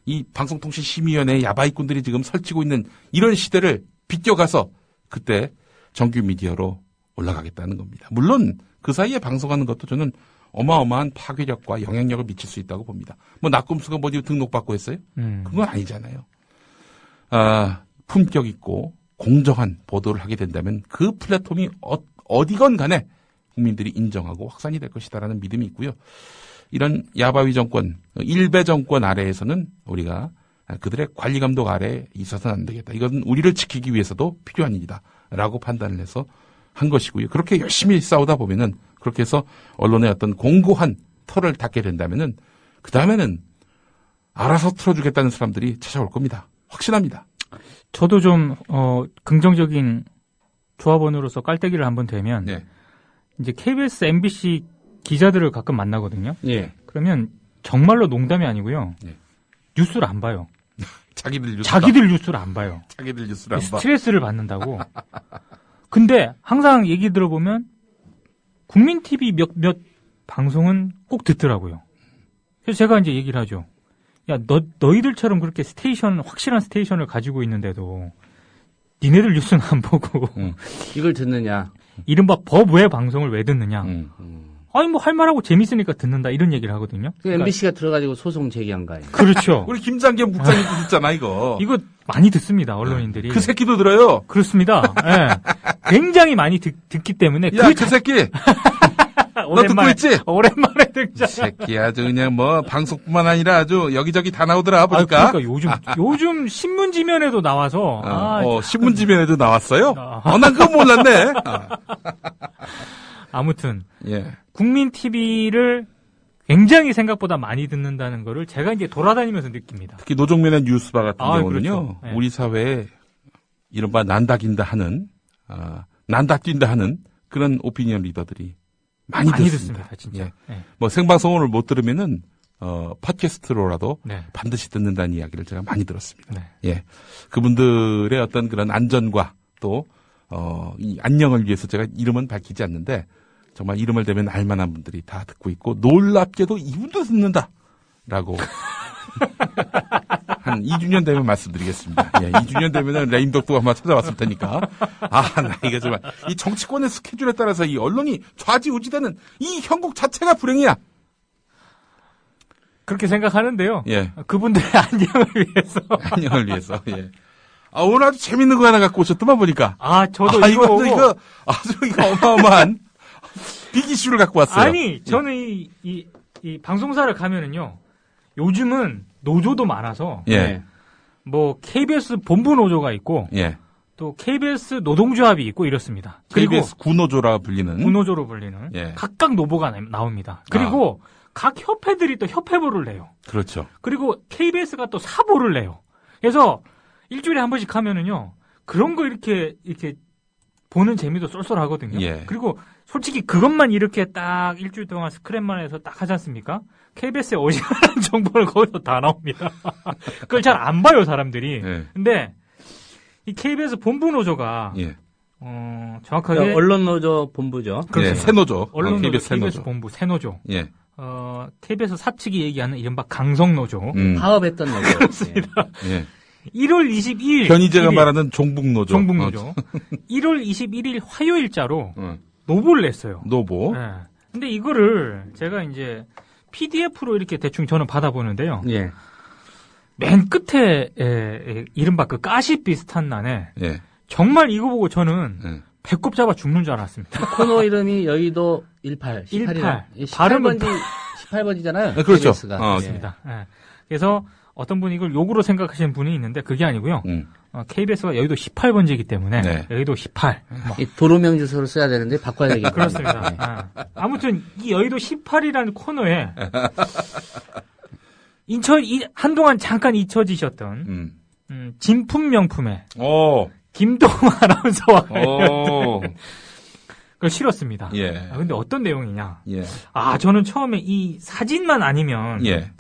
이 방송통신심의위원회의 야바이꾼들이 지금 설치고 있는 이런 시대를 비껴가서 그때 정규 미디어로 올라가겠다는 겁니다. 물론 그 사이에 방송하는 것도 저는 어마어마한 파괴력과 영향력을 미칠 수 있다고 봅니다. 뭐 낙검수가 뭐지 등록받고 했어요? 그건 아니잖아요. 품격 있고 공정한 보도를 하게 된다면 그 플랫폼이 어디건 간에 국민들이 인정하고 확산이 될 것이다라는 믿음이 있고요. 이런 야바위 정권, 일배 정권 아래에서는 우리가 그들의 관리 감독 아래에 있어서는 안 되겠다. 이건 우리를 지키기 위해서도 필요한 일이다라고 판단을 해서 한 것이고요. 그렇게 열심히 싸우다 보면은 그렇게 해서 언론의 어떤 공고한 털을 닫게 된다면은 그 다음에는 알아서 틀어주겠다는 사람들이 찾아올 겁니다. 확신합니다. 저도 좀 긍정적인 조합원으로서 깔때기를 한번 대면 이제 KBS, MBC 기자들을 가끔 만나거든요. 그러면 정말로 농담이 아니고요. 뉴스를 안 봐요. 자기들 뉴스를 안 봐요. 자기들 뉴스를 안 봐. 스트레스를 받는다고. 근데 항상 얘기 들어보면 국민TV 몇 방송은 꼭 듣더라고요. 그래서 제가 이제 얘기를 하죠. 야, 너희들처럼 그렇게 확실한 스테이션을 가지고 있는데도 니네들 뉴스는 안 보고 이걸 듣느냐. 이른바 법 외 방송을 왜 듣느냐. 아니 뭐 할 말하고 재밌으니까 듣는다 이런 얘기를 하거든요. 그러니까 MBC가 들어가지고 소송 제기한 거예요. 그렇죠. 우리 김장겸 국장님도 듣잖아 이거. 이거 많이 듣습니다 언론인들이. 그 새끼도 들어요. 그렇습니다. 굉장히 많이 듣기 때문에. 야, 그 새끼. 너 듣고 있지? 오랜만에 등장. 이 새끼 아주 그냥 뭐 방송뿐만 아니라 아주 여기저기 다 나오더라 보니까. 그러니까 요즘 신문지면에도 나와서. 신문지면에도 나왔어요? 난 그건 몰랐네. 아무튼 국민TV를 굉장히 생각보다 많이 듣는다는 거를 제가 이제 돌아다니면서 느낍니다. 특히 노종면의 뉴스바 같은 경우는요. 그렇죠. 우리 사회에 이른바 난다 뛴다 하는 그런 오피니언 리더들이 많이 듣습니다. 진짜. 예. 네. 뭐 생방송을 못 들으면은 팟캐스트로라도 네. 반드시 듣는다는 이야기를 제가 많이 들었습니다. 네. 예. 그분들의 어떤 그런 안전과 또 이 안녕을 위해서 제가 이름은 밝히지 않는데 정말 이름을 대면 알만한 분들이 다 듣고 있고 놀랍게도 이분도 듣는다라고 한 2주년 되면 말씀드리겠습니다. 예, 2주년 되면은 레임덕도 아마 찾아왔을 테니까. 나 이게 정말 이 정치권의 스케줄에 따라서 이 언론이 좌지우지되는 이 형국 자체가 불행이야. 그렇게 생각하는데요. 예. 그분들의 안녕을 위해서. 안녕을 위해서. 예. 오늘 아주 재밌는 거 하나 갖고 오셨더만 보니까. 저도 이거 아주 어마어마한 빅 이슈를 갖고 왔어요. 아니, 저는 이 방송사를 가면은요. 요즘은 노조도 많아서. 예. 뭐 KBS 본부 노조가 있고. 예. 또 KBS 노동조합이 있고 이렇습니다. 그리고 KBS 구노조라 불리는. 구노조로 불리는. 예. 각각 노보가 나옵니다. 그리고 각 협회들이 또 협회보를 내요. 그렇죠. 그리고 KBS가 또 사보를 내요. 그래서 일주일에 한 번씩 가면은요. 그런 거 이렇게 보는 재미도 쏠쏠하거든요. 예. 그리고 솔직히 그것만 이렇게 딱 일주일 동안 스크랩만 해서 딱 하지 않습니까? KBS의 어지간한 정보를 거기서 다 나옵니다. 그걸 잘 안 봐요, 사람들이. 예. 근데 이 KBS 본부 노조가 예. 정확하게 언론노조 본부죠. 예, 새노조. 언론노조, KBS KBS 본부 새노조. 예. KBS 사측이 얘기하는 이른바 강성노조. 파업했던 노조. 그렇습니다. 예. 1월 22일. 편의제가 말하는 종북노조. 종북노조. 1월 21일 화요일자로 노보를 냈어요. 노보. 네. 근데 이거를 제가 이제 PDF로 이렇게 대충 저는 받아보는데요. 예. 맨 끝에 이른바 그 가시 비슷한 난에 예. 정말 이거 보고 저는 배꼽 잡아 죽는 줄 알았습니다. 코너 이름이 여의도 18. 18. 18번지 18번지잖아요. 그렇죠. 그렇습니다. 예. 그래서 어떤 분이 이걸 욕으로 생각하시는 분이 있는데 그게 아니고요. KBS가 여의도 18번지이기 때문에 네. 여의도 18. 도로명 주소를 써야 되는데 바꿔야 되겠네요. 그렇습니다. 아무튼 이 여의도 18이라는 코너에 한동안 잠깐 잊혀지셨던 진품 명품에 김동우 아나운서와 그걸 실었습니다. 예. 근데 어떤 내용이냐? 예. 저는 처음에 이 사진만 아니면 예.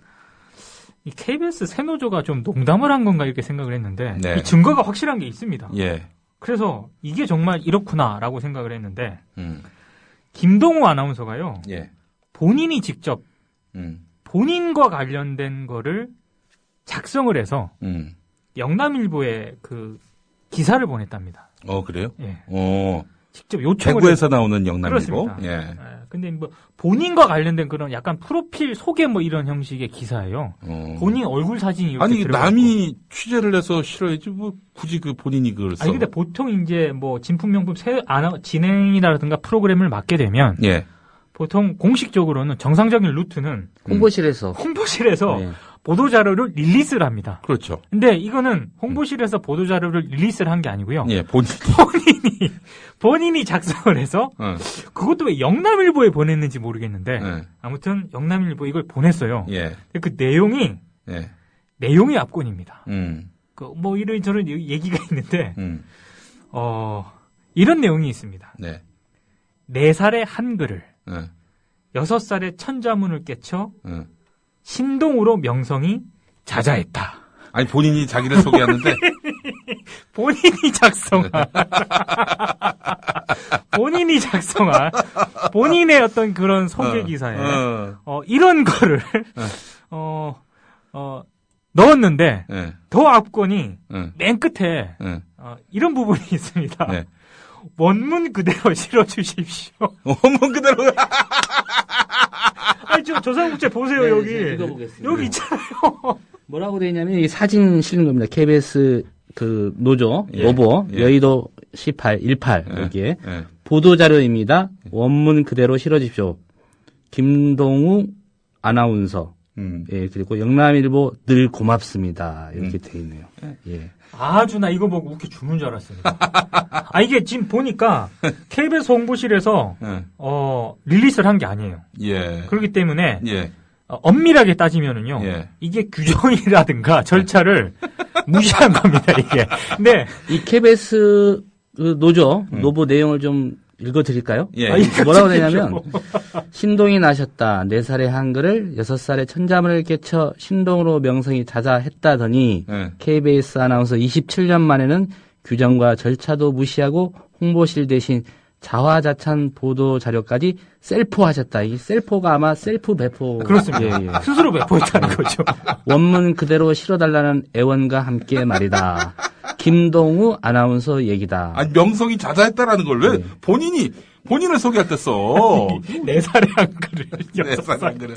이 KBS 새노조가 좀 농담을 한 건가 이렇게 생각을 했는데 네. 이 증거가 확실한 게 있습니다. 예. 그래서 이게 정말 이렇구나라고 생각을 했는데 김동우 아나운서가요. 예. 본인이 직접 본인과 관련된 거를 작성을 해서 영남일보에 그 기사를 보냈답니다. 그래요? 예. 직접 어. 요청을 대구에서 나오는 영남일보. 그렇습니다. 예. 근데 뭐 본인과 관련된 그런 약간 프로필 소개 뭐 이런 형식의 기사예요. 본인 얼굴 사진이 이렇게 아니 들어가고. 남이 취재를 해서 실어야지 뭐 굳이 그 본인이 그걸 써. 아니 근데 보통 이제 뭐 진품명품 진행이라든가 프로그램을 맡게 되면 예. 보통 공식적으로는 정상적인 루트는 홍보실에서 네. 보도자료를 릴리스를 합니다. 그렇죠. 근데 이거는 홍보실에서 보도자료를 릴리스를 한 게 아니고요. 예, 본인이 작성을 해서 그것도 왜 영남일보에 보냈는지 모르겠는데 아무튼 영남일보 이걸 보냈어요. 예. 그 내용이 내용이 압권입니다. 그 뭐 이런저런 얘기가 있는데 이런 내용이 있습니다. 네. 4살의 한글을 6살의 천자문을 깨쳐 신동으로 명성이 자자했다. 아니 본인이 자기를 소개하는데 본인이 작성한 본인의 어떤 그런 소개 기사에 이런 거를 넣었는데 더 압권이 맨 끝에 이런 부분이 있습니다. 네. 원문 그대로 실어주십시오. 원문 그대로. 아니 조선국제 보세요. 네, 여기 읽어보겠습니다. 여기 있잖아요. 뭐라고 되어 있냐면 이 사진 실는 겁니다. KBS 그 노조 예. 노보 예. 여의도 18 여기에 보도 자료입니다. 원문 그대로 실어주십시오. 김동우 아나운서. 예, 그리고 영남일보 늘 고맙습니다. 이렇게 돼 있네요. 예. 아주 나 이거 보고 웃겨 죽는 줄 알았습니다. 이게 지금 보니까 KBS 홍보실에서 릴리스를 한 게 아니에요. 예. 그렇기 때문에 예. 엄밀하게 따지면은요. 이게 규정이라든가 절차를 무시한 겁니다, 이게. 근데 이 KBS 그 노조 노보 내용을 좀 읽어드릴까요? 예. 뭐라고 되냐면 신동이 나셨다. 4살의 한글을 6살의 천자문을 깨쳐 신동으로 명성이 자자했다더니 KBS 아나운서 27년 만에는 규정과 절차도 무시하고 홍보실 대신 자화자찬 보도 자료까지 셀포하셨다. 이 셀포가 아마 셀프 배포. 그렇습니다. 스스로 배포했다는 거죠. 원문 그대로 실어달라는 애원과 함께 말이다. 김동우 아나운서 얘기다. 아니, 명성이 자자했다라는 걸 왜 본인을 소개할 때 써? 4살의 한글을 6살의 한글을.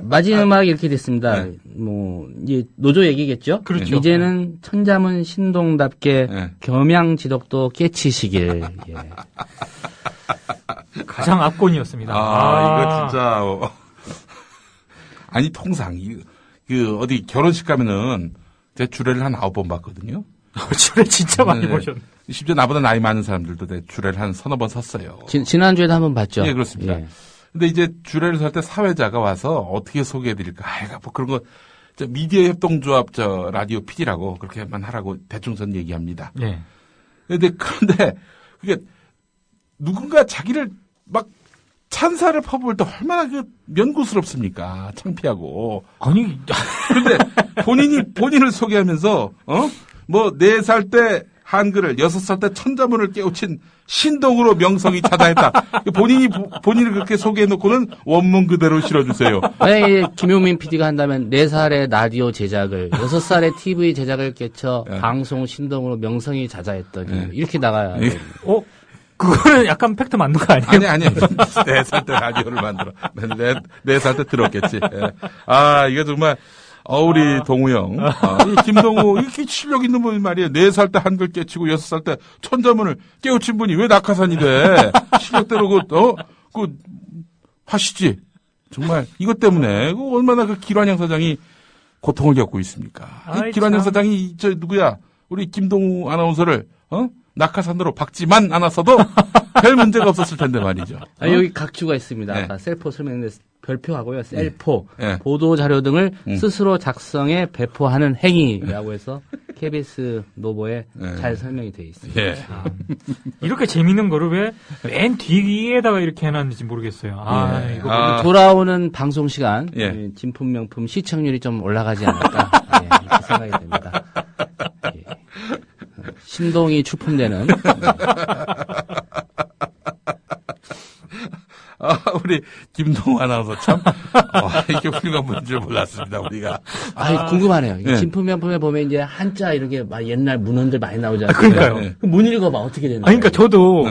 마지막 이렇게 됐습니다. 뭐 이제 노조 얘기겠죠. 그렇죠. 이제는 천자문 신동답게 겸양지덕도 깨치시길. 예. 가장 압권이었습니다. 이거 진짜 아니 통상 어디 결혼식 가면은 제 주례를 한 9번 봤거든요. 주례 진짜 많이 보셨네. 심지어 나보다 나이 많은 사람들도 내 주례를 한 서너 번 섰어요. 지난주에도 한번 봤죠. 예, 그렇습니다. 예. 근데 이제 주례를 설 때 사회자가 와서 어떻게 소개해드릴까? 뭐 그런 거, 미디어 협동조합 라디오 PD라고 그렇게만 하라고 대충선 얘기합니다. 네. 그런데 그게 누군가 자기를 막 찬사를 퍼부을 때 얼마나 면구스럽습니까? 창피하고. 아니. 근데 본인을 소개하면서, 4살 때 한글을 6살 때 천자문을 깨우친 신동으로 명성이 자자했다. 본인을 그렇게 소개해놓고는 원문 그대로 실어주세요. 만약에 김용민 PD가 한다면 4살의 라디오 제작을 6살의 TV 제작을 깨쳐 방송 신동으로 명성이 자자했더니 이렇게 나가야 돼요. 그거는 약간 팩트 맞는 거 아니에요? 아니. 4살 때 라디오를 만들어. 4살 때 들었겠지. 이거 정말 우리 동우 형. 이 김동우, 이렇게 실력 있는 분이 말이에요. 4살 때 한글 깨치고 6살 때 천자문을 깨우친 분이 왜 낙하산이 돼? 실력대로 하시지. 정말, 이것 때문에, 얼마나 기란양 사장이 고통을 겪고 있습니까? 기란양 사장이, 누구야? 우리 김동우 아나운서를, 낙하산으로 박지만 않았어도 별 문제가 없었을 텐데 말이죠. 여기 각주가 있습니다. 아까 셀포 설명했는데 별표하고요. 셀포, 보도 자료 등을 스스로 작성해 배포하는 행위라고 해서 KBS 노보에 잘 설명이 되어 있습니다. 예. 이렇게 재밌는 거를 왜 맨 뒤에다가 이렇게 해놨는지 모르겠어요. 이거 돌아오는 방송 시간 진품 명품 시청률이 좀 올라가지 않을까 이렇게 생각이 됩니다. 신동이 출품되는 우리 김동우 아나운서 참 이렇게 훌륭한 분인 줄 몰랐습니다. 우리가 궁금하네요. 진품 명품에 보면 이제 한자 이렇게 막 옛날 문헌들 많이 나오잖아요. 그러니까요. 못 읽어봐 어떻게 되는 거예요? 그러니까 저도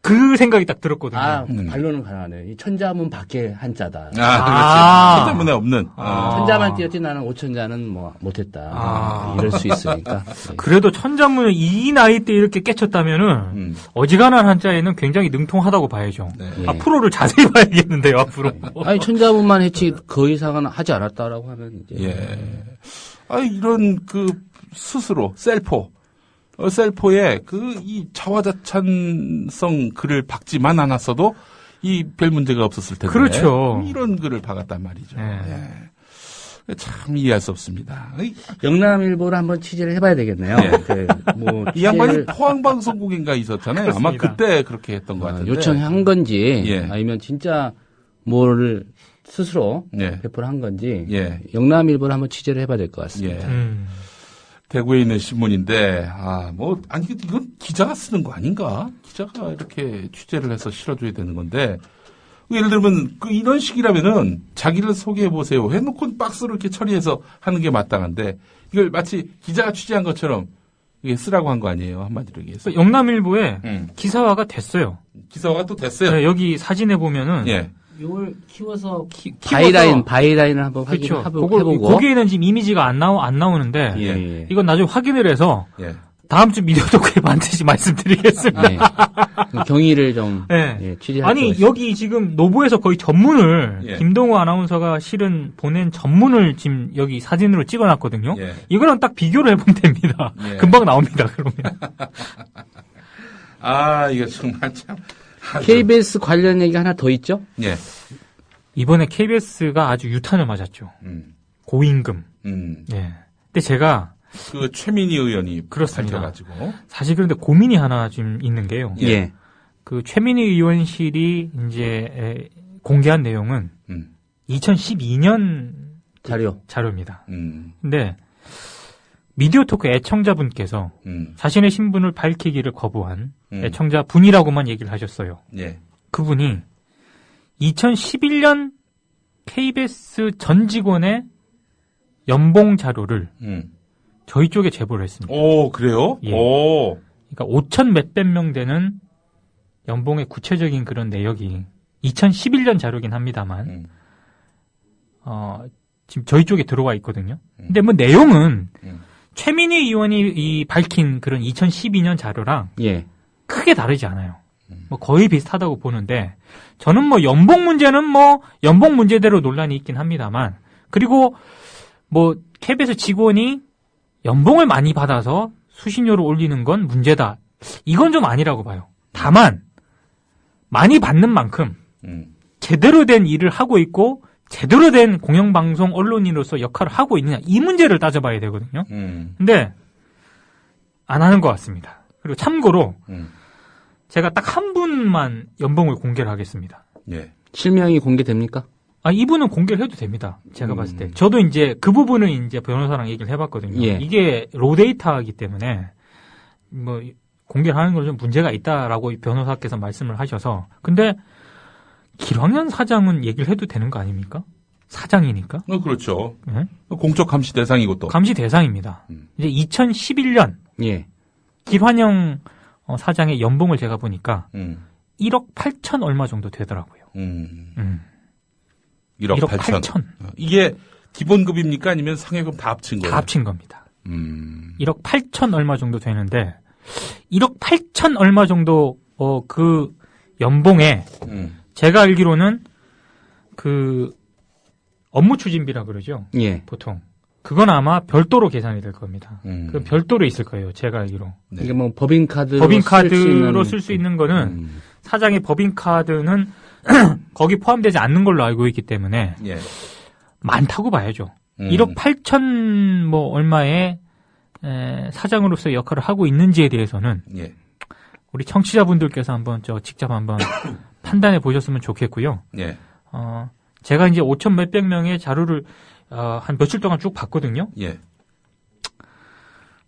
그 생각이 딱 들었거든요. 반론은 가능하네요. 이 천자문 밖에 한자다. 그렇지. 천자문에 없는. 천자만 띄었지 나는 오천자는 못했다. 이럴 수 있으니까. 그래도 천자문을 이 나이 때 이렇게 깨쳤다면은 어지간한 한자에는 굉장히 능통하다고 봐야죠. 앞으로를 자세히 봐야겠는데요. 앞으로. 천자문만 했지 그 이상은 하지 않았다라고 하면 이제. 이런 스스로 셀포에 이 자화자찬성 글을 박지만 않았어도 이 별 문제가 없었을 텐데. 그렇죠. 이런 글을 박았단 말이죠. 참 이해할 수 없습니다. 영남일보를 한번 취재를 해봐야 되겠네요. 이 양반이 포항방송국인가 있었잖아요. 그렇습니다. 아마 그때 그렇게 했던 것 같은데. 요청한 건지 아니면 진짜 뭐를 스스로 배포를 한 건지 영남일보를 한번 취재를 해봐야 될 것 같습니다. 대구에 있는 신문인데, 이건 기자가 쓰는 거 아닌가? 기자가 이렇게 취재를 해서 실어줘야 되는 건데, 예를 들면, 이런 식이라면은, 자기를 소개해보세요. 해놓고 박스로 이렇게 처리해서 하는 게 마땅한데, 이걸 마치 기자가 취재한 것처럼, 이게 쓰라고 한 거 아니에요? 한마디로 얘기해서. 영남일보에 기사화가 됐어요. 기사화가 또 됐어요? 네, 여기 사진에 보면은, 이걸 키워서 바이라인을 한번 해보고 거기에는 지금 이미지가 안 나오는데 이건 나중에 확인을 해서 다음 주 미디어 토크에 반드시 말씀드리겠습니다. 경위를 좀 취재할 아니 여기 지금 노보에서 거의 전문을 김동우 아나운서가 실은 보낸 전문을 지금 여기 사진으로 찍어놨거든요. 이거랑 딱 비교를 해보면 됩니다. 금방 나옵니다. 그러면. 이거 정말 참. KBS 관련 얘기 하나 더 있죠? 이번에 KBS가 아주 유탄을 맞았죠. 고임금. 근데 제가 최민희 의원이 그렇습니다. 밝혀가지고 사실 그런데 고민이 하나 좀 있는 게요. 그 최민희 의원실이 이제 공개한 내용은 2012년 자료입니다. 근데 미디어 토크 애청자분께서 자신의 신분을 밝히기를 거부한 애청자분이라고만 얘기를 하셨어요. 예. 그분이 2011년 KBS 전 직원의 연봉 자료를 저희 쪽에 제보를 했습니다. 오, 그래요? 예. 오. 그러니까 5천 몇백 명 되는 연봉의 구체적인 그런 내역이 2011년 자료긴 합니다만, 지금 저희 쪽에 들어와 있거든요. 근데 뭐 내용은 최민희 의원이 밝힌 그런 2012년 자료랑 크게 다르지 않아요. 뭐 거의 비슷하다고 보는데, 저는 뭐 연봉 문제는 뭐 연봉 문제대로 논란이 있긴 합니다만, 그리고 뭐 KBS 직원이 연봉을 많이 받아서 수신료를 올리는 건 문제다. 이건 좀 아니라고 봐요. 다만 많이 받는 만큼 제대로 된 일을 하고 있고 제대로 된 공영방송 언론인으로서 역할을 하고 있느냐, 이 문제를 따져봐야 되거든요. 근데 안 하는 것 같습니다. 그리고 참고로 제가 딱 한 분만 연봉을 공개를 하겠습니다. 예. 실명이 공개됩니까? 아, 이분은 공개를 해도 됩니다. 제가 봤을 때. 저도 이제 그 부분은 이제 변호사랑 얘기를 해봤거든요. 예. 이게 로데이터이기 때문에 뭐 공개를 하는 건 좀 문제가 있다라고 변호사께서 말씀을 하셔서. 근데 길황년 사장은 얘기를 해도 되는 거 아닙니까? 사장이니까. 그렇죠. 네? 공적 감시 대상이고 또. 감시 대상입니다. 이제 2011년 길환영 사장의 연봉을 제가 보니까 1억 8천 얼마 정도 되더라고요. 1억 8천. 이게 기본급입니까? 아니면 상여금 다 합친 거예요? 다 합친 겁니다. 1억 8천 얼마 정도 되는데 1억 8천 얼마 정도 그 연봉에 제가 알기로는 그 업무 추진비라 그러죠. 보통. 그건 아마 별도로 계산이 될 겁니다. 그 별도로 있을 거예요. 제가 알기로. 이게 뭐 법인카드로 쓸 수 있는 거는 사장의 법인카드는 거기 포함되지 않는 걸로 알고 있기 때문에 많다고 봐야죠. 1억 8천 뭐 얼마의 사장으로서 역할을 하고 있는지에 대해서는 우리 청취자분들께서 한번 직접 한번 판단해 보셨으면 좋겠고요. 제가 이제 5천 몇백 명의 자료를 한 며칠 동안 쭉 봤거든요.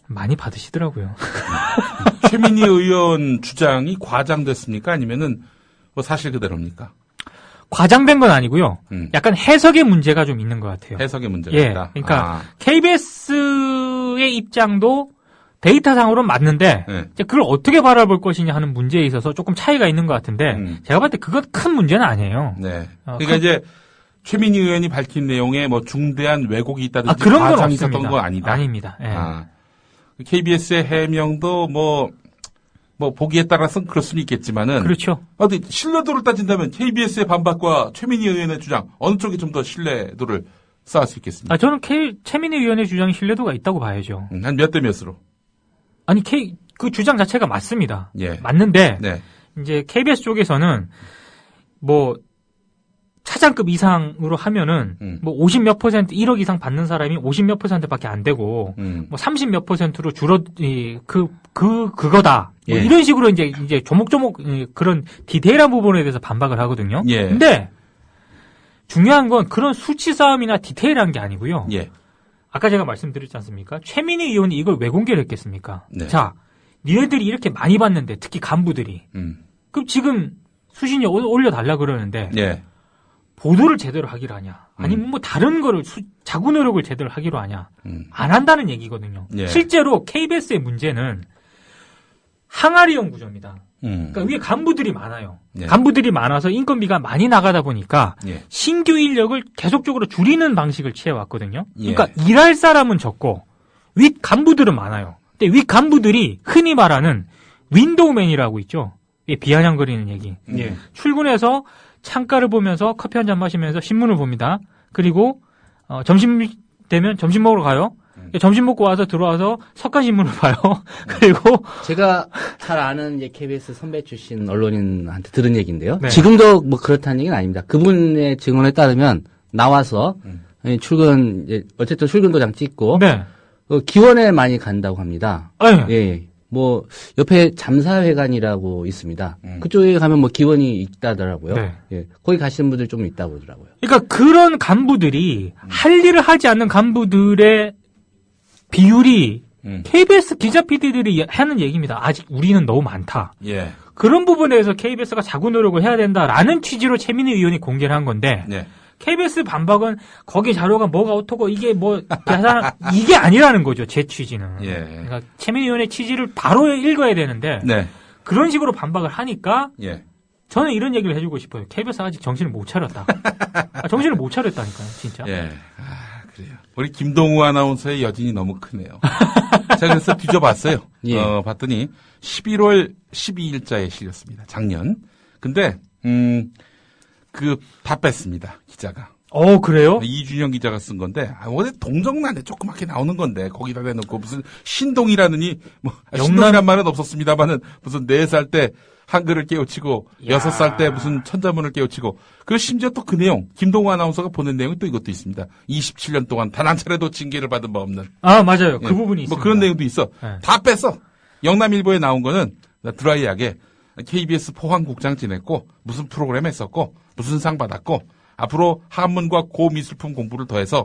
많이 받으시더라고요. 최민희 의원 주장이 과장됐습니까? 아니면은 뭐 사실 그대로입니까? 과장된 건 아니고요. 약간 해석의 문제가 좀 있는 것 같아요. 해석의 문제가 예, 있다. 그러니까 KBS의 입장도 데이터상으로는 맞는데 이제 그걸 어떻게 바라볼 것이냐 하는 문제에 있어서 조금 차이가 있는 것 같은데 제가 봤을 때 그건 큰 문제는 아니에요. 네. 그러니까 이제 최민희 의원이 밝힌 내용에 뭐 중대한 왜곡이 있다든지 그런 건 과장이 없습니다. 있었던 건 아니다. 아닙니다. 예. KBS의 해명도 뭐 보기에 따라서는 그럴 수는 있겠지만은. 그렇죠. 근데 신뢰도를 따진다면 KBS의 반박과 최민희 의원의 주장 어느 쪽이 좀 더 신뢰도를 쌓을 수 있겠습니까? 저는 최민희 의원의 주장이 신뢰도가 있다고 봐야죠. 한 몇 대 몇으로? 아니 그 주장 자체가 맞습니다. 맞는데 이제 KBS 쪽에서는 뭐 차장급 이상으로 하면은 뭐 50 몇 %, 1억 이상 받는 사람이 50 몇 %밖에 안 되고 뭐 30 몇 %로 그거다. 뭐 이런 식으로 이제 조목조목 그런 디테일한 부분에 대해서 반박을 하거든요. 근데 중요한 건 그런 수치 싸움이나 디테일한 게 아니고요. 아까 제가 말씀드렸지 않습니까? 최민희 의원이 이걸 왜 공개를 했겠습니까? 자, 니네들이 이렇게 많이 받는데 특히 간부들이 그럼 지금 수신료 올려달라 그러는데 보도를 제대로 하기로 하냐? 아니면 뭐 다른 거를 자구 노력을 제대로 하기로 하냐? 안 한다는 얘기거든요. 실제로 KBS의 문제는 항아리형 구조입니다. 그러니까 위에 간부들이 많아요. 간부들이 많아서 인건비가 많이 나가다 보니까 신규 인력을 계속적으로 줄이는 방식을 취해왔거든요. 그러니까 일할 사람은 적고 윗 간부들은 많아요. 근데 윗 간부들이 흔히 말하는 윈도우맨이라고 있죠. 비아냥거리는 얘기. 출근해서 창가를 보면서 커피 한 잔 마시면서 신문을 봅니다. 그리고 점심 되면 점심 먹으러 가요. 점심 먹고 와서 들어와서 석간신문을 봐요. 그리고 제가 잘 아는 이제 KBS 선배 출신 언론인한테 들은 얘기인데요. 지금도 뭐 그렇다는 얘기는 아닙니다. 그분의 증언에 따르면 나와서 어쨌든 출근 도장 찍고 기원에 많이 간다고 합니다. 뭐 옆에 잠사회관이라고 있습니다. 그쪽에 가면 뭐 기원이 있다더라고요. 네. 예, 거기 가시는 분들 좀 있다고 그러더라고요. 그러니까 그런 간부들이 할 일을 하지 않는 간부들의 비율이 KBS 기자 PD들이 하는 얘기입니다. 아직 우리는 너무 많다. 예. 그런 부분에서 KBS가 자구 노력을 해야 된다라는 취지로 최민희 의원이 공개를 한 건데 네. KBS 반박은 거기 자료가 뭐가 어떻고 이게 뭐 이게 아니라는 거죠. 제 취지는. 예. 그러니까 최민희 의원의 취지를 바로 읽어야 되는데 네. 그런 식으로 반박을 하니까 예. 저는 이런 얘기를 해주고 싶어요. KBS 아직 정신을 못 차렸다. 정신을 못 차렸다니까요. 진짜. 예. 그래요. 우리 김동우 아나운서의 여진이 너무 크네요. 제가 그래서 뒤져봤어요. 예. 봤더니 11월 12일자에 실렸습니다. 작년. 근데 다 뺐습니다. 기자가. 그래요? 이준영 기자가 쓴 건데, 원래 동정란에 조그맣게 나오는 건데, 거기다 대놓고 무슨 신동이라느니, 신동이란 말은 없었습니다만은, 무슨 4살 때 한글을 깨우치고, 6살 때 무슨 천자문을 깨우치고, 그리고 심지어 또 그 내용, 김동우 아나운서가 보낸 내용이 또 이것도 있습니다. 27년 동안 단 한 차례도 징계를 받은 바 없는. 맞아요. 그 부분이 있습니다. 뭐 그런 내용도 있어. 네. 다 뺐어. 영남일보에 나온 거는 드라이하게 KBS 포항국장 지냈고, 무슨 프로그램 했었고, 무슨 상 받았고, 앞으로 한문과 고미술품 공부를 더해서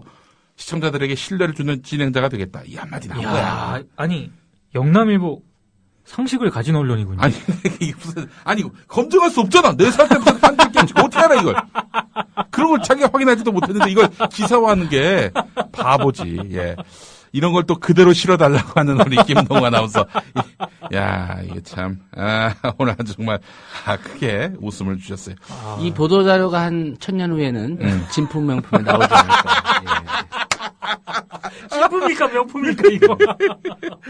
시청자들에게 신뢰를 주는 진행자가 되겠다. 이 한마디 나온 거야. 아니, 영남일보 상식을 가진 언론이군요. 아니, 이게 무슨, 검증할 수 없잖아. 4살 때부터 한글 깨우치고 어떻게 알아, 이걸. 그런 걸 자기가 확인하지도 못했는데 이걸 기사화하는 게 바보지. 예. 이런 걸 또 그대로 실어달라고 하는 우리 김동우 아나운서. 야, 이게 참, 오늘 아주 정말, 크게 웃음을 주셨어요. 이 보도자료가 한 1000년 후에는 진품 명품에 나오지 않을까. 예. 진품입니까, 명품입니까, 이거?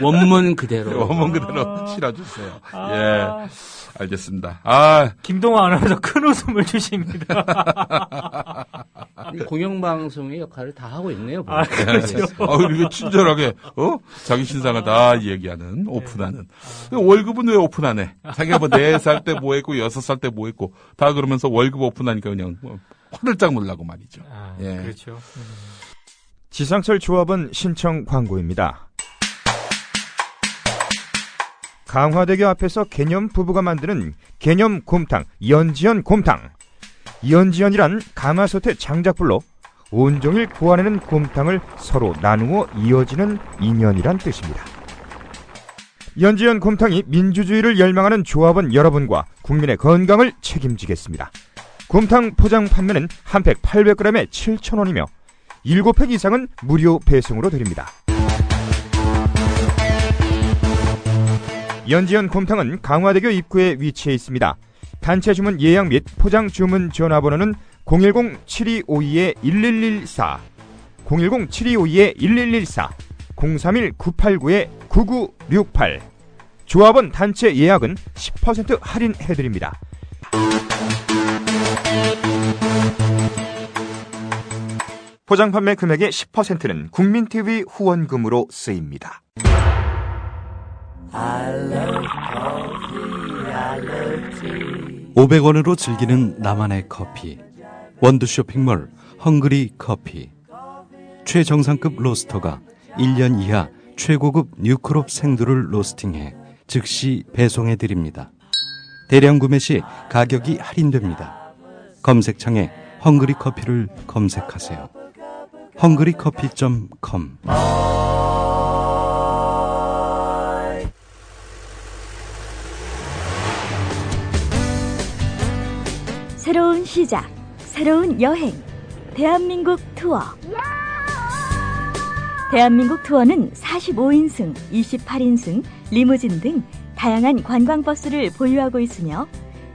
원문 그대로. 실어주세요. 예. 알겠습니다. 김동호 아나운서 큰 웃음을 주십니다. 공영방송의 역할을 다 하고 있네요. 그렇죠. 이렇게 친절하게, 자기 신상을 다 얘기하는, 오픈하는. 월급은 왜 오픈하네? 자기가 뭐 4살 때 뭐 했고, 6살 때 뭐 했고, 다 그러면서 월급 오픈하니까 그냥 화들짝 놀라고 말이죠. 예. 그렇죠. 지상철 조합원 신청 광고입니다. 강화대교 앞에서 개념 부부가 만드는 개념 곰탕, 연지연 곰탕. 연지연이란 가마솥의 장작불로 온종일 구워내는 곰탕을 서로 나누어 이어지는 인연이란 뜻입니다. 연지연 곰탕이 민주주의를 열망하는 조합원 여러분과 국민의 건강을 책임지겠습니다. 곰탕 포장 판매는 한 팩 800g에 7,000원이며 7팩 이상은 무료 배송으로 드립니다. 연지연 곰탕은 강화대교 입구에 위치해 있습니다. 단체 주문 예약 및 포장 주문 전화번호는 010-7252-1114, 010-7252-1114, 031-989-9968. 조합원 단체 예약은 10% 할인해드립니다. 포장 판매 금액의 10%는 국민TV 후원금으로 쓰입니다. 500원으로 즐기는 나만의 커피. 원두 쇼핑몰 헝그리 커피. 최정상급 로스터가 1년 이하 최고급 뉴크롭 생두를 로스팅해 즉시 배송해드립니다. 대량 구매 시 가격이 할인됩니다. 검색창에 헝그리 커피를 검색하세요. 헝그리커피.com. 새로운 시작, 새로운 여행, 대한민국 투어. 대한민국 투어는 45인승, 28인승, 리무진 등 다양한 관광버스를 보유하고 있으며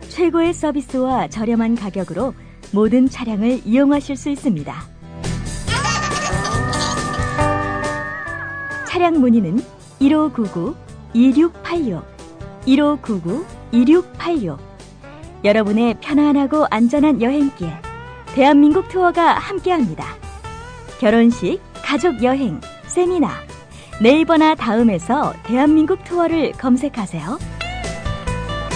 최고의 서비스와 저렴한 가격으로 모든 차량을 이용하실 수 있습니다. 차량 문의는 1599-2686, 1599-2686. 여러분의 편안하고 안전한 여행길, 대한민국 투어가 함께합니다. 결혼식, 가족여행, 세미나, 네이버나 다음에서 대한민국 투어를 검색하세요.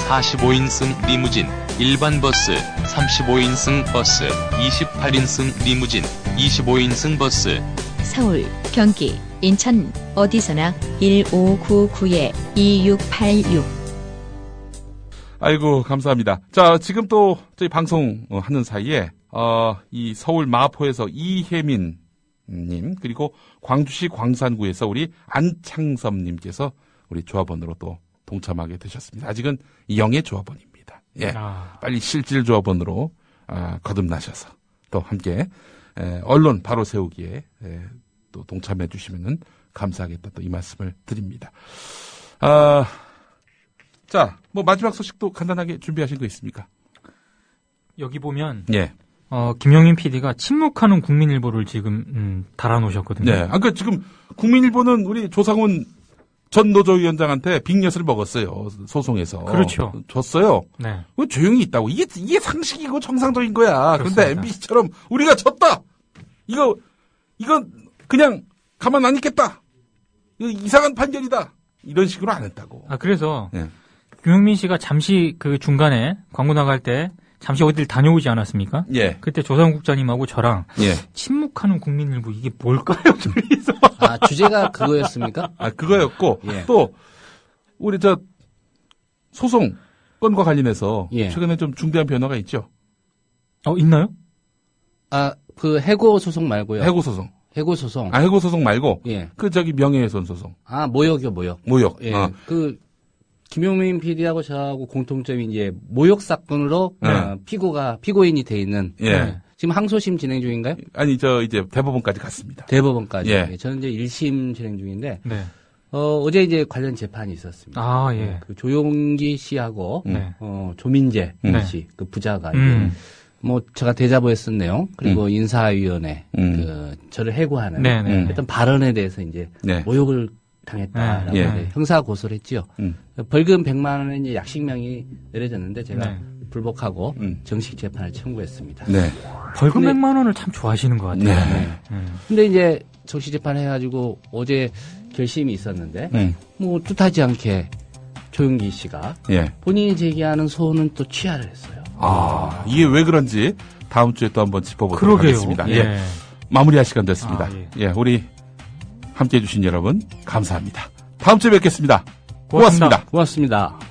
45인승 리무진, 일반 버스, 35인승 버스, 28인승 리무진, 25인승 버스. 서울, 경기, 인천 어디서나 1599-2686. 아이고, 감사합니다. 자, 지금 또 저희 방송 하는 사이에 이 서울 마포에서 이혜민 님, 그리고 광주시 광산구에서 우리 안창섭 님께서 우리 조합원으로 또 동참하게 되셨습니다. 아직은 0의 조합원입니다. 예. 빨리 실질 조합원으로 거듭나셔서 또 함께 언론 바로 세우기에 또 동참해 주시면은 감사하겠다, 또 이 말씀을 드립니다. 자, 뭐 마지막 소식도 간단하게 준비하신 거 있습니까? 여기 보면 예. 김용민 PD가 침묵하는 국민일보를 지금 달아놓으셨거든요. 네. 그러니까 지금 국민일보는 우리 조상훈 전 노조위원장한테 빅엿을 먹었어요. 소송에서. 그렇죠. 졌어요. 네. 조용히 있다고. 이게 상식이고 정상적인 거야. 그렇습니다. 그런데 MBC처럼 우리가 졌다. 이거 그냥 가만 안 있겠다. 이거 이상한 판결이다. 이런 식으로 안 했다고. 그래서 김용민 씨가 잠시 그 중간에 광고 나갈 때 잠시 어딜 다녀오지 않았습니까? 예. 그때 조상훈 국장님하고 저랑 침묵하는 국민일보 이게 뭘까요? 둘이서. 주제가 그거였습니까? 그거였고 또 우리 소송 건과 관련해서 최근에 좀 중대한 변화가 있죠. 있나요? 그 해고 소송 말고요. 해고 소송. 해고 소송. 해고 소송 말고 예. 명예훼손 소송. 모욕이요, 모욕. 모욕. 예. 김용민 PD하고 저하고 공통점이 이제 모욕 사건으로 피고인이 돼 있는. 예. 지금 항소심 진행 중인가요? 아니, 이제 대법원까지 갔습니다. 대법원까지. 예. 저는 이제 1심 진행 중인데. 네. 어제 이제 관련 재판이 있었습니다. 예. 그 조용기 씨하고 조민재 씨, 그 부자가 이제 제가 대자보에 쓴 내용, 그리고 인사위원회, 저를 해고하는 어떤 발언에 대해서 이제 모욕을 당했다라고 형사 고소를 했지요. 벌금 100만 원에 이제 약식명이 내려졌는데 제가 불복하고 정식 재판을 청구했습니다. 벌금 100만 원을 참 좋아하시는 것 같아요. 근데 이제 정식 재판 해가지고 어제 결심이 있었는데 뜻하지 않게 조용기 씨가 본인이 제기하는 소원은 또 취하를 했어요. 이게 왜 그런지 다음 주에 또 한번 짚어보도록 하겠습니다. 마무리할 시간 됐습니다. 우리 함께해 주신 여러분 감사합니다. 다음 주에 뵙겠습니다. 고맙습니다. 고맙습니다.